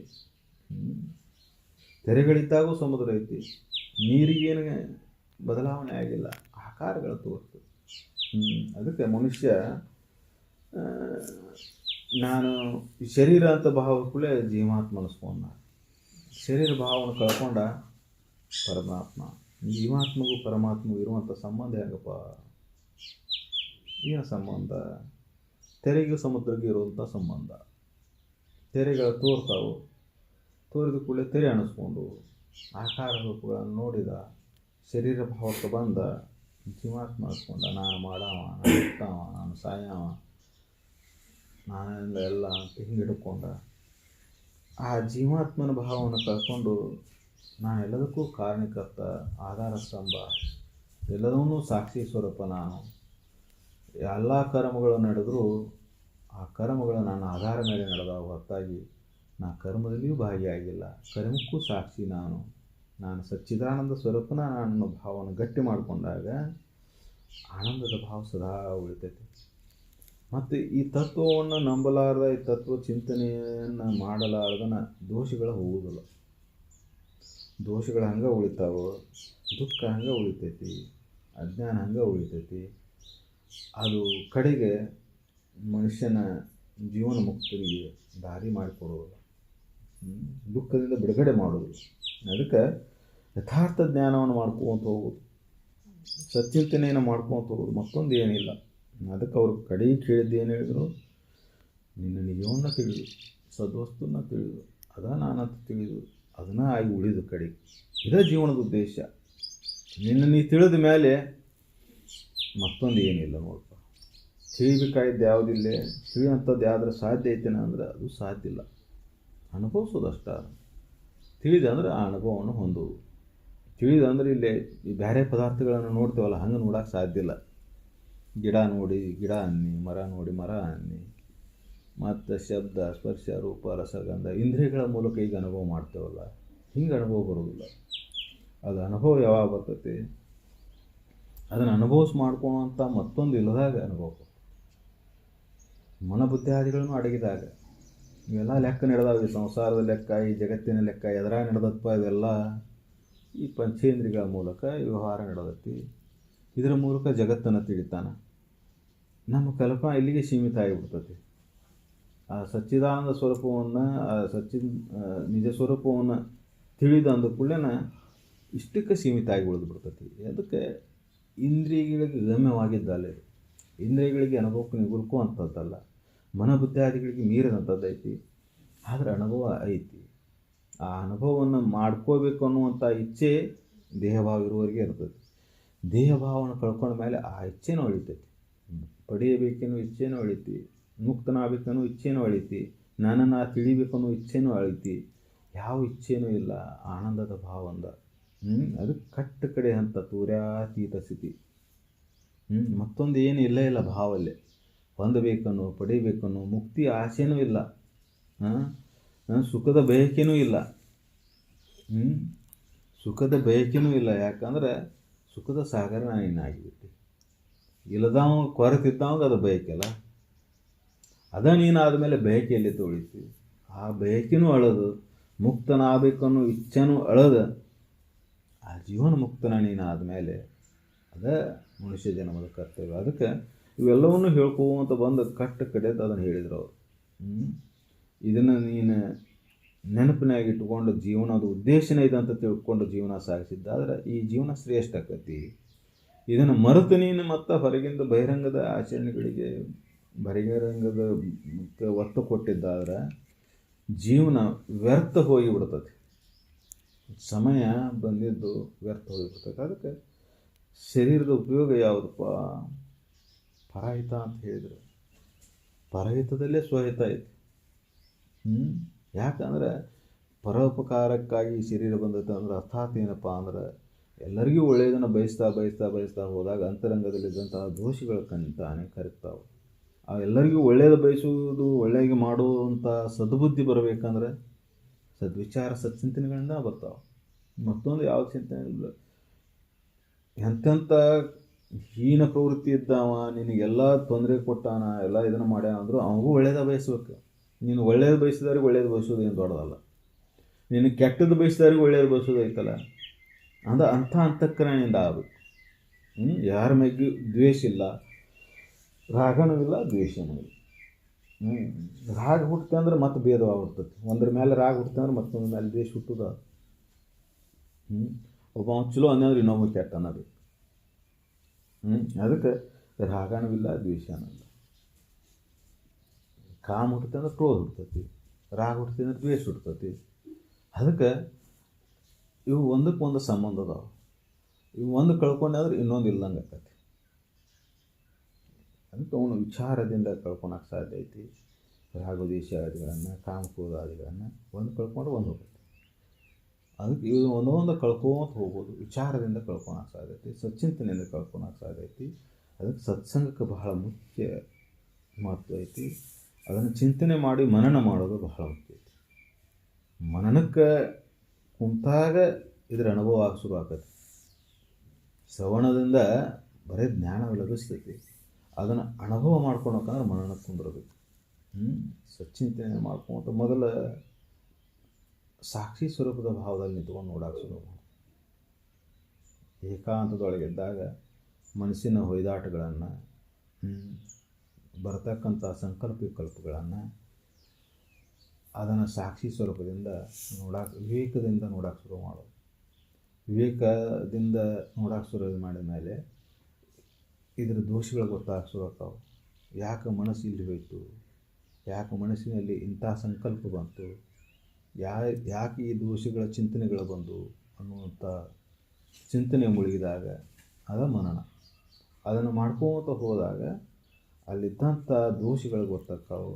ತೆರೆಗಳಿದ್ದಾಗೂ ಸಮುದ್ರ ಐತಿ. ನೀರಿಗೇನು ಬದಲಾವಣೆ ಆಗಿಲ್ಲ, ಆಕಾರಗಳು ತೋರ್ತದೆ. ಅದಕ್ಕೆ ಮನುಷ್ಯ ನಾನು ಈ ಶರೀರ ಅಂತ ಭಾವ ಕೂಡ ಜೀವಾತ್ಮ ಅನಿಸ್ಕೊಂಡ, ಶರೀರ ಭಾವವನ್ನು ಕಳ್ಕೊಂಡ ಪರಮಾತ್ಮ. ಜೀವಾತ್ಮಗೂ ಪರಮಾತ್ಮಗೂ ಇರುವಂಥ ಸಂಬಂಧ ಹೆಂಗಪ್ಪ? ಏನು ಸಂಬಂಧ? ತೆರೆಗೂ ಸಮುದ್ರಕ್ಕೆ ಇರುವಂಥ ಸಂಬಂಧ. ತೆರೆಗಳು ತೋರ್ತಾವು, ತೋರಿದ ಕೂಡಲೇ ತೆರೆ ಅನಿಸ್ಕೊಂಡು ಆಕಾರ ರೂಪಗಳನ್ನು ನೋಡಿದ, ಶರೀರ ಭಾವಕ್ಕೆ ಬಂದ ಜೀವಾತ್ಮ ಅನಿಸ್ಕೊಂಡ, ನಾನು ಮಾಡವ, ನಾನು ಇರ್ತಾವ, ನಾನು ಸಾಯವ, ನಾನೆಲ್ಲ ಎಲ್ಲ ಅಂತ ಹಿಂಗೆ ಹಿಡ್ಕೊಂಡ. ಆ ಜೀವಾತ್ಮನ ಭಾವವನ್ನು ಕಳ್ಕೊಂಡು ನಾನು ಎಲ್ಲದಕ್ಕೂ ಕಾರಣಕರ್ತ, ಆಧಾರ ಸ್ತಂಭ, ಎಲ್ಲದನ್ನೂ ಸಾಕ್ಷಿ ಸ್ವರೂಪ ನಾನು. ಎಲ್ಲ ಕರ್ಮಗಳು ನಡೆದರೂ ಆ ಕರ್ಮಗಳು ನನ್ನ ಆಧಾರ ಮೇಲೆ ನಡೆದಾವ ಹೊರತಾಗಿ ನಾ ಕರ್ಮದಲ್ಲಿಯೂ ಭಾಗಿಯಾಗಿಲ್ಲ. ಕರ್ಮಕ್ಕೂ ಸಾಕ್ಷಿ ನಾನು ಸಚ್ಚಿದಾನಂದ ಸ್ವರೂಪನ ನನ್ನ ಭಾವವನ್ನು ಗಟ್ಟಿ ಮಾಡಿಕೊಂಡಾಗ ಆನಂದದ ಭಾವ ಸದಾ ಉಳಿತೈತಿ. ಮತ್ತು ಈ ತತ್ವವನ್ನು ನಂಬಲಾರ್ದ, ಈ ತತ್ವ ಚಿಂತನೆಯನ್ನು ಮಾಡಲಾರ್ದನ ದೋಷಗಳು ಹೋಗುವುದಿಲ್ಲ. ದೋಷಗಳು ಹಂಗೆ ಉಳಿತಾವೆ, ದುಃಖ ಹಂಗೆ ಉಳಿತೈತಿ, ಅಜ್ಞಾನ ಹಂಗೆ ಉಳಿತೈತಿ. ಅದು ಕಡೆಗೆ ಮನುಷ್ಯನ ಜೀವನ ಮುಕ್ತರಿಗೆ ದಾರಿ ಮಾಡಿಕೊಡೋದಿಲ್ಲ, ದುಃಖದಿಂದ ಬಿಡುಗಡೆ ಮಾಡೋದಿಲ್ಲ. ಅದಕ್ಕೆ ಯಥಾರ್ಥ ಜ್ಞಾನವನ್ನು ಮಾಡ್ಕೊತ ಹೋಗೋದು, ಸಚ್ಚಿಂತನೆಯನ್ನು ಮಾಡ್ಕೊತ ಹೋಗೋದು, ಮತ್ತೊಂದು ಏನಿಲ್ಲ. ಅದಕ್ಕೆ ಅವ್ರು ಕಡೆಗೆ ಕೇಳಿದ್ದು ಏನು ಹೇಳಿದ್ರು, ನಿನ್ನ ನಿಜವನ್ನು ತಿಳಿದು, ಸದ್ವಸ್ತುನ ತಿಳಿದು, ಅದ ನಾನಂತ ತಿಳಿದು, ಅದನ್ನ ಆಗಿ ಉಳಿದು ಕಡೆಗೆ. ಇದೇ ಜೀವನದ ಉದ್ದೇಶ. ನೀ ತಿಳಿದ ಮೇಲೆ ಮತ್ತೊಂದು ಏನಿಲ್ಲ ನೋಡಪ್ಪ. ತಿಳಿಬೇಕಾಗಿದ್ದು ಯಾವುದಿಲ್ಲ, ತಿಳಿಯುವಂಥದ್ದು ಯಾವ್ದಾರು ಸಾಧ್ಯ ಐತೇನ ಅಂದ್ರೆ ಅದು ಸಾಧ್ಯ ಇಲ್ಲ. ಅನುಭವಿಸೋದಷ್ಟ. ತಿಳಿದಂದ್ರೆ ಆ ಅನುಭವವನ್ನು ಹೊಂದೋದು. ತಿಳಿದಂದ್ರೆ ಇಲ್ಲಿ ಈ ಬೇರೆ ಪದಾರ್ಥಗಳನ್ನು ನೋಡ್ತೇವಲ್ಲ, ಹಂಗೆ ನೋಡೋಕೆ ಸಾಧ್ಯ ಇಲ್ಲ. ಗಿಡ ನೋಡಿ ಗಿಡ ಅನ್ನಿ, ಮರ ನೋಡಿ ಮರ ಅನ್ನಿ, ಮತ್ತು ಶಬ್ದ, ಸ್ಪರ್ಶ, ರೂಪ, ರಸಗಂಧ ಇಂದ್ರಿಯಗಳ ಮೂಲಕ ಈಗ ಅನುಭವ ಮಾಡ್ತೇವಲ್ಲ, ಹಿಂಗೆ ಅನುಭವ ಬರೋದಿಲ್ಲ. ಅದು ಅನುಭವ ಯಾವಾಗ ಬರ್ತೈತಿ, ಅದನ್ನು ಅನುಭವಿಸಿ ಮಾಡ್ಕೊಳ್ಳುವಂಥ ಮತ್ತೊಂದು ಇಲ್ಲದಾಗ ಅನುಭವ. ಮನಬುದ್ಧಿಯಾದಿಗಳನ್ನು ಅಡಗಿದಾಗ ಇವೆಲ್ಲ ಲೆಕ್ಕ ನಡೆದಾವ. ಈ ಸಂಸಾರದ ಲೆಕ್ಕ, ಈ ಜಗತ್ತಿನ ಲೆಕ್ಕ ಎದುರಾಗ ನಡೆದಪ್ಪ. ಇವೆಲ್ಲ ಈ ಪಂಚೇಂದ್ರಿಯಗಳ ಮೂಲಕ ವ್ಯವಹಾರ ನಡೆದೈತಿ. ಇದರ ಮೂಲಕ ಜಗತ್ತನ್ನು ತಿಳಿತಾನೆ. ನಮ್ಮ ಕಲ್ಪನಾ ಇಲ್ಲಿಗೆ ಸೀಮಿತ ಆಗಿಬಿಡ್ತೈತಿ. ಆ ಸಚ್ಚಿದಾನಂದ ಸ್ವರೂಪವನ್ನು, ನಿಜ ಸ್ವರೂಪವನ್ನು ತಿಳಿದು ಅಂದ ಕೂಡಲೇ ಇಷ್ಟಕ್ಕೆ ಸೀಮಿತ ಆಗಿ ಉಳಿದು ಬಿಡ್ತೈತಿ. ಅದಕ್ಕೆ ಇಂದ್ರಿಯಗಳಿಗೆ ಗಮ್ಯವಾಗಿದ್ದಲ್ಲ. ಇಂದ್ರಿಯಗಳಿಗೆ ಅನುಭವಕ್ಕೆ ನಿಗುಲ್ಕೋ ಅಂಥದ್ದಲ್ಲ, ಮನಬುದ್ಧಿಯಾದಿಗಳಿಗೆ ಮೀರಿದಂಥದ್ದು ಐತಿ. ಆದರೆ ಅನುಭವ ಐತಿ. ಆ ಅನುಭವವನ್ನು ಮಾಡ್ಕೋಬೇಕು ಅನ್ನುವಂಥ ಇಚ್ಛೆ ದೇಹಭಾವ ಇರುವವರೆಗೆ ಇರ್ತೈತಿ. ದೇಹಭಾವವನ್ನು ಕಳ್ಕೊಂಡ ಮೇಲೆ ಆ ಇಚ್ಛೆನೂ ಅಳಿತೈತಿ. ಪಡೆಯಬೇಕೆನ್ನೋ ಇಚ್ಛೆನೂ ಅಳಿತಿ, ಮುಕ್ತನಾಗಬೇಕನ್ನೋ ಇಚ್ಛೆನೂ ಅಳಿತಿ, ನನ್ನನ್ನು ತಿಳಿಬೇಕನ್ನೋ ಇಚ್ಛೆನೂ ಅಳಿತಿ. ಯಾವ ಇಚ್ಛೆನೂ ಇಲ್ಲ ಆನಂದದ ಭಾವಂದ. ಅದು ಕಟ್ಟ ಕಡೆ ಅಂತ ತೂರ್ಯಾತೀತ ಸ್ಥಿತಿ. ಮತ್ತೊಂದು ಏನು ಇಲ್ಲ ಭಾವಲ್ಲೇ. ಹೊಂದಬೇಕನ್ನೋ, ಪಡಿಬೇಕನ್ನೋ ಮುಕ್ತಿ ಆಸೆನೂ ಇಲ್ಲ, ಸುಖದ ಬಯಕೆನೂ ಇಲ್ಲ. ಸುಖದ ಬಯಕೆನೂ ಇಲ್ಲ. ಯಾಕಂದ್ರೆ ಸುಖದ ಸಾಗರ ನೀನಾಗಿಬಿಟ್ಟು, ಇಲ್ಲದವ ಕೊರತಿದ್ದವಾಗ ಅದು ಬಯಕೆಲ್ಲ. ಅದ ನೀನಾದಮೇಲೆ ಬಯಕೆಯಲ್ಲಿ ತೊಳಿತೀವಿ. ಆ ಬಯಕೆನೂ ಅಳದು, ಮುಕ್ತನಾಗಬೇಕನ್ನೋ ಇಚ್ಛೆನೂ ಅಳದ, ಆ ಜೀವನ ಮುಕ್ತನ ನೀನಾದ ಮೇಲೆ ಅದ ಮನುಷ್ಯ ಜನ್ಮದ ಕರ್ತವ್ಯ. ಅದಕ್ಕೆ ಇವೆಲ್ಲವನ್ನೂ ಹೇಳ್ಕೋವಂತ ಬಂದು ಕಟ್ಟ ಕಡೆದು ಅದನ್ನು ಹೇಳಿದ್ರು ಅವರು. ಇದನ್ನು ನೀನು ನೆನಪಿನಾಗಿ ಇಟ್ಕೊಂಡು ಜೀವನದ ಉದ್ದೇಶನೇ ಇದೆ ಅಂತ ತಿಳ್ಕೊಂಡು ಜೀವನ ಸಾಗಿಸಿದ್ದಾದ್ರೆ ಈ ಜೀವನ ಶ್ರೇಷ್ಠ ಆಕತಿ. ಇದನ್ನು ಮರೆತು ನೀನು ಮತ್ತು ಹೊರಗಿಂದ ಬಹಿರಂಗದ ಆಚರಣೆಗಳಿಗೆ, ಬಹಿರಂಗದ ಒತ್ತು ಕೊಟ್ಟಿದ್ದಾದ್ರೆ ಜೀವನ ವ್ಯರ್ಥ ಹೋಗಿಬಿಡ್ತದೆ. ಸಮಯ ಬಂದಿದ್ದು ವ್ಯರ್ಥ ಹೋಗಿಬಿಡ್ತದೆ. ಅದಕ್ಕೆ ಶರೀರದ ಉಪಯೋಗ ಯಾವುದಪ್ಪ? ಪರಹಿತ ಅಂತ ಹೇಳಿದರು. ಪರಹಿತದಲ್ಲೇ ಸ್ವಹಿತ ಐತಿ. ಯಾಕಂದ್ರೆ ಪರೋಪಕಾರಕ್ಕಾಗಿ ಶರೀರ ಬಂದೈತೆ ಅಂದ್ರೆ ಅರ್ಥಾತ್ ಏನಪ್ಪ ಅಂದ್ರೆ ಎಲ್ಲರಿಗೂ ಒಳ್ಳೆಯದನ್ನು ಬಯಸ್ತಾ ಹೋದಾಗ ಅಂತರಂಗದಲ್ಲಿದ್ದಂತಹ ದೋಷಗಳ ತಾನೇ ಕರಗ್ತಾವೆ. ಆ ಎಲ್ಲರಿಗೂ ಒಳ್ಳೆಯದು ಬಯಸುವುದು, ಒಳ್ಳೆಯದು ಮಾಡುವಂಥ ಸದ್ಬುದ್ಧಿ ಬರಬೇಕಂದ್ರೆ ಸದ್ವಿಚಾರ, ಸಚ್ಚಿಂತನೆಗಳಿಂದ ಬರ್ತಾವೆ. ಮತ್ತೊಂದು ಯಾವ ಚಿಂತನೆ ಇಲ್ಲ. ಎಂತೆಂಥ ಹೀನ ಪ್ರವೃತ್ತಿ ಇದ್ದಾವ, ನಿನಗೆಲ್ಲ ತೊಂದರೆ ಕೊಟ್ಟಾನ, ಎಲ್ಲ ಇದನ್ನು ಮಾಡ್ಯಾನ ಅಂದರೂ ಅವನಿಗೂ ಒಳ್ಳೇದ ಬಯಸ್ಬೇಕು. ನೀನು ಒಳ್ಳೇದು ಬಯಸಿದವ್ರಿಗೆ ಒಳ್ಳೇದು ಬಯಸೋದು ಏನು ದೊಡ್ಡದಲ್ಲ. ನೀನು ಕೆಟ್ಟದ್ದು ಬಯಸಿದವ್ರಿಗೆ ಒಳ್ಳೇದು ಬಯಸೋದು ಐತಲ್ಲ, ಅಂದ್ರೆ ಅಂಥ ಅಂತಃಕರಣೆಯಿಂದ ಆಗಬೇಕು. ಯಾರ ಮೇಲೆ ದ್ವೇಷ ಇಲ್ಲ, ರಾಗನೂ ಇಲ್ಲ, ದ್ವೇಷನೂ ಇಲ್ಲ. ರಾಗ ಹುಟ್ಟುತ್ತೆ ಅಂದ್ರೆ ಮತ್ತೆ ಭೇದವಾಗ್ಬಿಡ್ತೈತಿ. ಒಂದ್ರ ಮೇಲೆ ರಾಗ ಹುಟ್ಟುತ್ತೆ ಅಂದ್ರೆ ಮತ್ತೊಂದ್ರ ಮೇಲೆ ದ್ವೇಷ ಹುಟ್ಟುದ. ಒಬ್ಬ ಚಲೋ ಅನ್ನೋದ್ರೆ ಇನ್ನೊಬ್ಬ ಕೆಟ್ಟ ಅನ್ನಬೇಕು. ಅದಕ್ಕೆ ರಾಗನೂ ಇಲ್ಲ, ದ್ವೇಷನೂ ಇಲ್ಲ. ಕಾಮ ಹುಟ್ಟುತ್ತೆ ಅಂದ್ರೆ ಕ್ರೋಧ ಹುಡ್ತೈತಿ, ರಾಗ ಹುಟ್ಟುತ್ತೆ ಅಂದ್ರೆ ದ್ವೇಷ ಹುಡ್ತೈತಿ. ಅದಕ್ಕೆ ಇವು ಒಂದಕ್ಕೊಂದು ಸಂಬಂಧ ಅದಾವ. ಇವು ಒಂದು ಕಳ್ಕೊಂಡಾದ್ರೆ ಇನ್ನೊಂದು ಇಲ್ಲಂಗೆ ಆಕತಿ. ಅದಕ್ಕೆ ಅವನು ವಿಚಾರದಿಂದ ಕಳ್ಕೊಳಕ್ಕೆ ಸಾಧ್ಯ ಐತಿ. ರಾಗದ್ವೇಷಾದಿಗಳನ್ನು, ಕಾಮಕ್ರೋಧಾದಿಗಳನ್ನು ಒಂದು ಕಳ್ಕೊಂಡ್ರೆ ಒಂದು ಹೋಗ್ತೈತಿ. ಅದಕ್ಕೆ ಇವು ಒಂದೊಂದು ಕಳ್ಕೊತ ಹೋಗ್ಬೋದು. ವಿಚಾರದಿಂದ ಕಳ್ಕೊಳಕ್ಕೆ ಸಾಧ್ಯತೆ, ಸಚ್ಚಿಂತನೆಯಿಂದ ಕಳ್ಕೊಳಕ್ಕೆ ಸಾಧ್ಯತೆ. ಅದಕ್ಕೆ ಸತ್ಸಂಗಕ್ಕೆ ಬಹಳ ಮುಖ್ಯ ಮಹತ್ವ ಐತಿ. ಅದನ್ನು ಚಿಂತನೆ ಮಾಡಿ ಮನನ ಮಾಡೋದು ಬಹಳ ಮುಖ್ಯ ಐತಿ. ಮನನಕ್ಕೆ ಕುಂತಾಗ ಇದ್ರ ಅನುಭವ ಆಗಿ ಶುರು ಆಕೈತಿ. ಶ್ರವಣದಿಂದ ಬರೀ ಜ್ಞಾನ ಲಭಿಸ್ತೈತಿ. ಅದನ್ನು ಅನುಭವ ಮಾಡ್ಕೊಳಕಂದ್ರೆ ಮನನಕ್ಕೆ ಕುಂದಿರಬೇಕು. ಸಚ್ಚಿಂತನೆ ಮಾಡ್ಕೊಂತ ಮೊದಲ ಸಾಕ್ಷಿ ಸ್ವರೂಪದ ಭಾವದಲ್ಲಿ ನಿಂತ್ಕೊಂಡು ನೋಡಕ್ಕೆ ಶುರು ಮಾಡಿ. ಏಕಾಂತದೊಳಗಿದ್ದಾಗ ಮನಸ್ಸಿನ ಹೊಯ್ದಾಟಗಳನ್ನು, ಬರ್ತಕ್ಕಂಥ ಸಂಕಲ್ಪ ವಿಕಲ್ಪಗಳನ್ನು ಅದನ್ನು ಸಾಕ್ಷಿ ಸ್ವರೂಪದಿಂದ ವಿವೇಕದಿಂದ ನೋಡಕ್ಕೆ ಶುರು ಮಾಡೋದು. ವಿವೇಕದಿಂದ ನೋಡಕ್ಕೆ ಶುರು ಮಾಡಿದ ಮೇಲೆ ಇದರ ದೋಷಗಳು ಗೊತ್ತಾಗಕ್ಕೆ ಶುರು ಆಗ್ತಾವೆ. ಯಾಕೆ ಮನಸ್ಸು ಇಲ್ಲಿ ಹೋಯಿತು, ಯಾಕೆ ಮನಸ್ಸಿನಲ್ಲಿ ಇಂಥ ಸಂಕಲ್ಪ ಬಂತು, ಯಾಕೆ ಈ ದೋಷಗಳ ಚಿಂತನೆಗಳು ಬಂದು ಅನ್ನುವಂಥ ಚಿಂತನೆ ಮುಳುಗಿದಾಗ ಅದ ಮನನ. ಅದನ್ನು ಮಾಡ್ಕೋತ ಹೋದಾಗ ಅಲ್ಲಿದ್ದಂಥ ದೋಷಗಳು ಗೊತ್ತಾಗ್ತಾವೆ.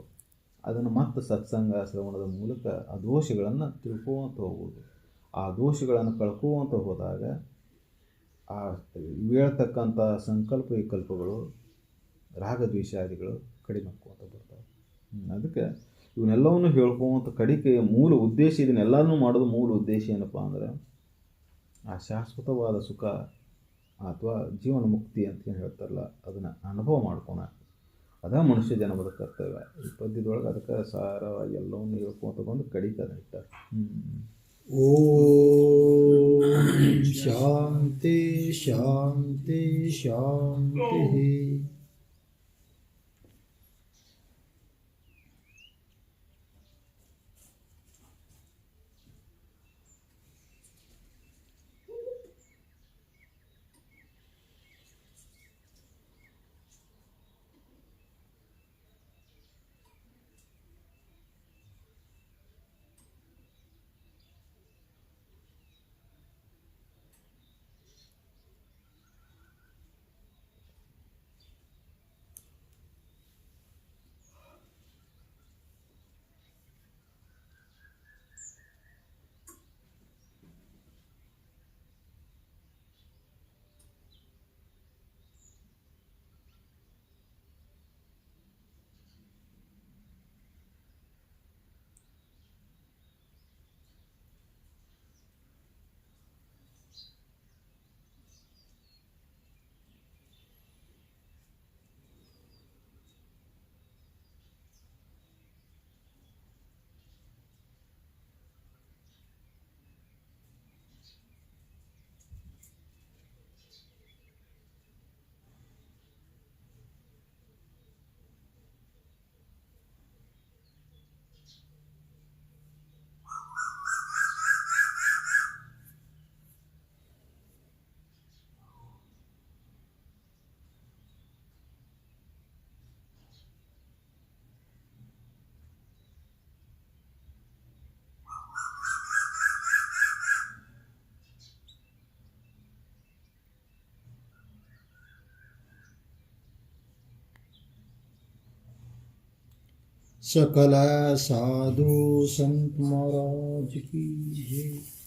ಅದನ್ನು ಮತ್ತೆ ಸತ್ಸಂಗ ಶ್ರವಣದ ಮೂಲಕ ಆ ದೋಷಗಳನ್ನು ತಿಳ್ಕೋತ ಹೋಗ್ಬೋದು. ಆ ದೋಷಗಳನ್ನು ಕಳ್ಕೋತ ಹೋದಾಗ ಆ ಹೇಳ್ತಕ್ಕಂಥ ಸಂಕಲ್ಪ ವಿಕಲ್ಪಗಳು, ರಾಗದ್ವೇಷಾದಿಗಳು ಕಡಿಮೆ ಆಕ್ಕೋತ ಬರ್ತಾವೆ. ಅದಕ್ಕೆ ಇವನ್ನೆಲ್ಲವನ್ನು ಹೇಳ್ಕೊಂತ ಕಡಿಕೆ ಮೂಲ ಉದ್ದೇಶ, ಇದನ್ನೆಲ್ಲನೂ ಮಾಡೋದು ಮೂಲ ಉದ್ದೇಶ ಏನಪ್ಪ ಅಂದ್ರೆ ಆ ಶಾಶ್ವತವಾದ ಸುಖ ಅಥವಾ ಜೀವನ ಮುಕ್ತಿ ಅಂತ ಏನು ಹೇಳ್ತಾರಲ್ಲ, ಅದನ್ನು ಅನುಭವ ಮಾಡ್ಕೊಳ. ಅದ ಮನುಷ್ಯ ಜನ್ಮದ ಕರ್ತವ್ಯ. ಈ ಪದ್ಯದೊಳಗೆ ಅದಕ್ಕೆ ಸಾರವಾಗಿ ಎಲ್ಲವನ್ನು ಹೇಳ್ಕೊಂತ ಬಂದು ಕಡಿಕೆ ಅದನ್ನ ಇಟ್ಟಾರೆ. ಓಂ ಶಾಂತಿ ಶಾಂತಿ ಶಾಂತಿ. सकल साधु संत महाराज की जय।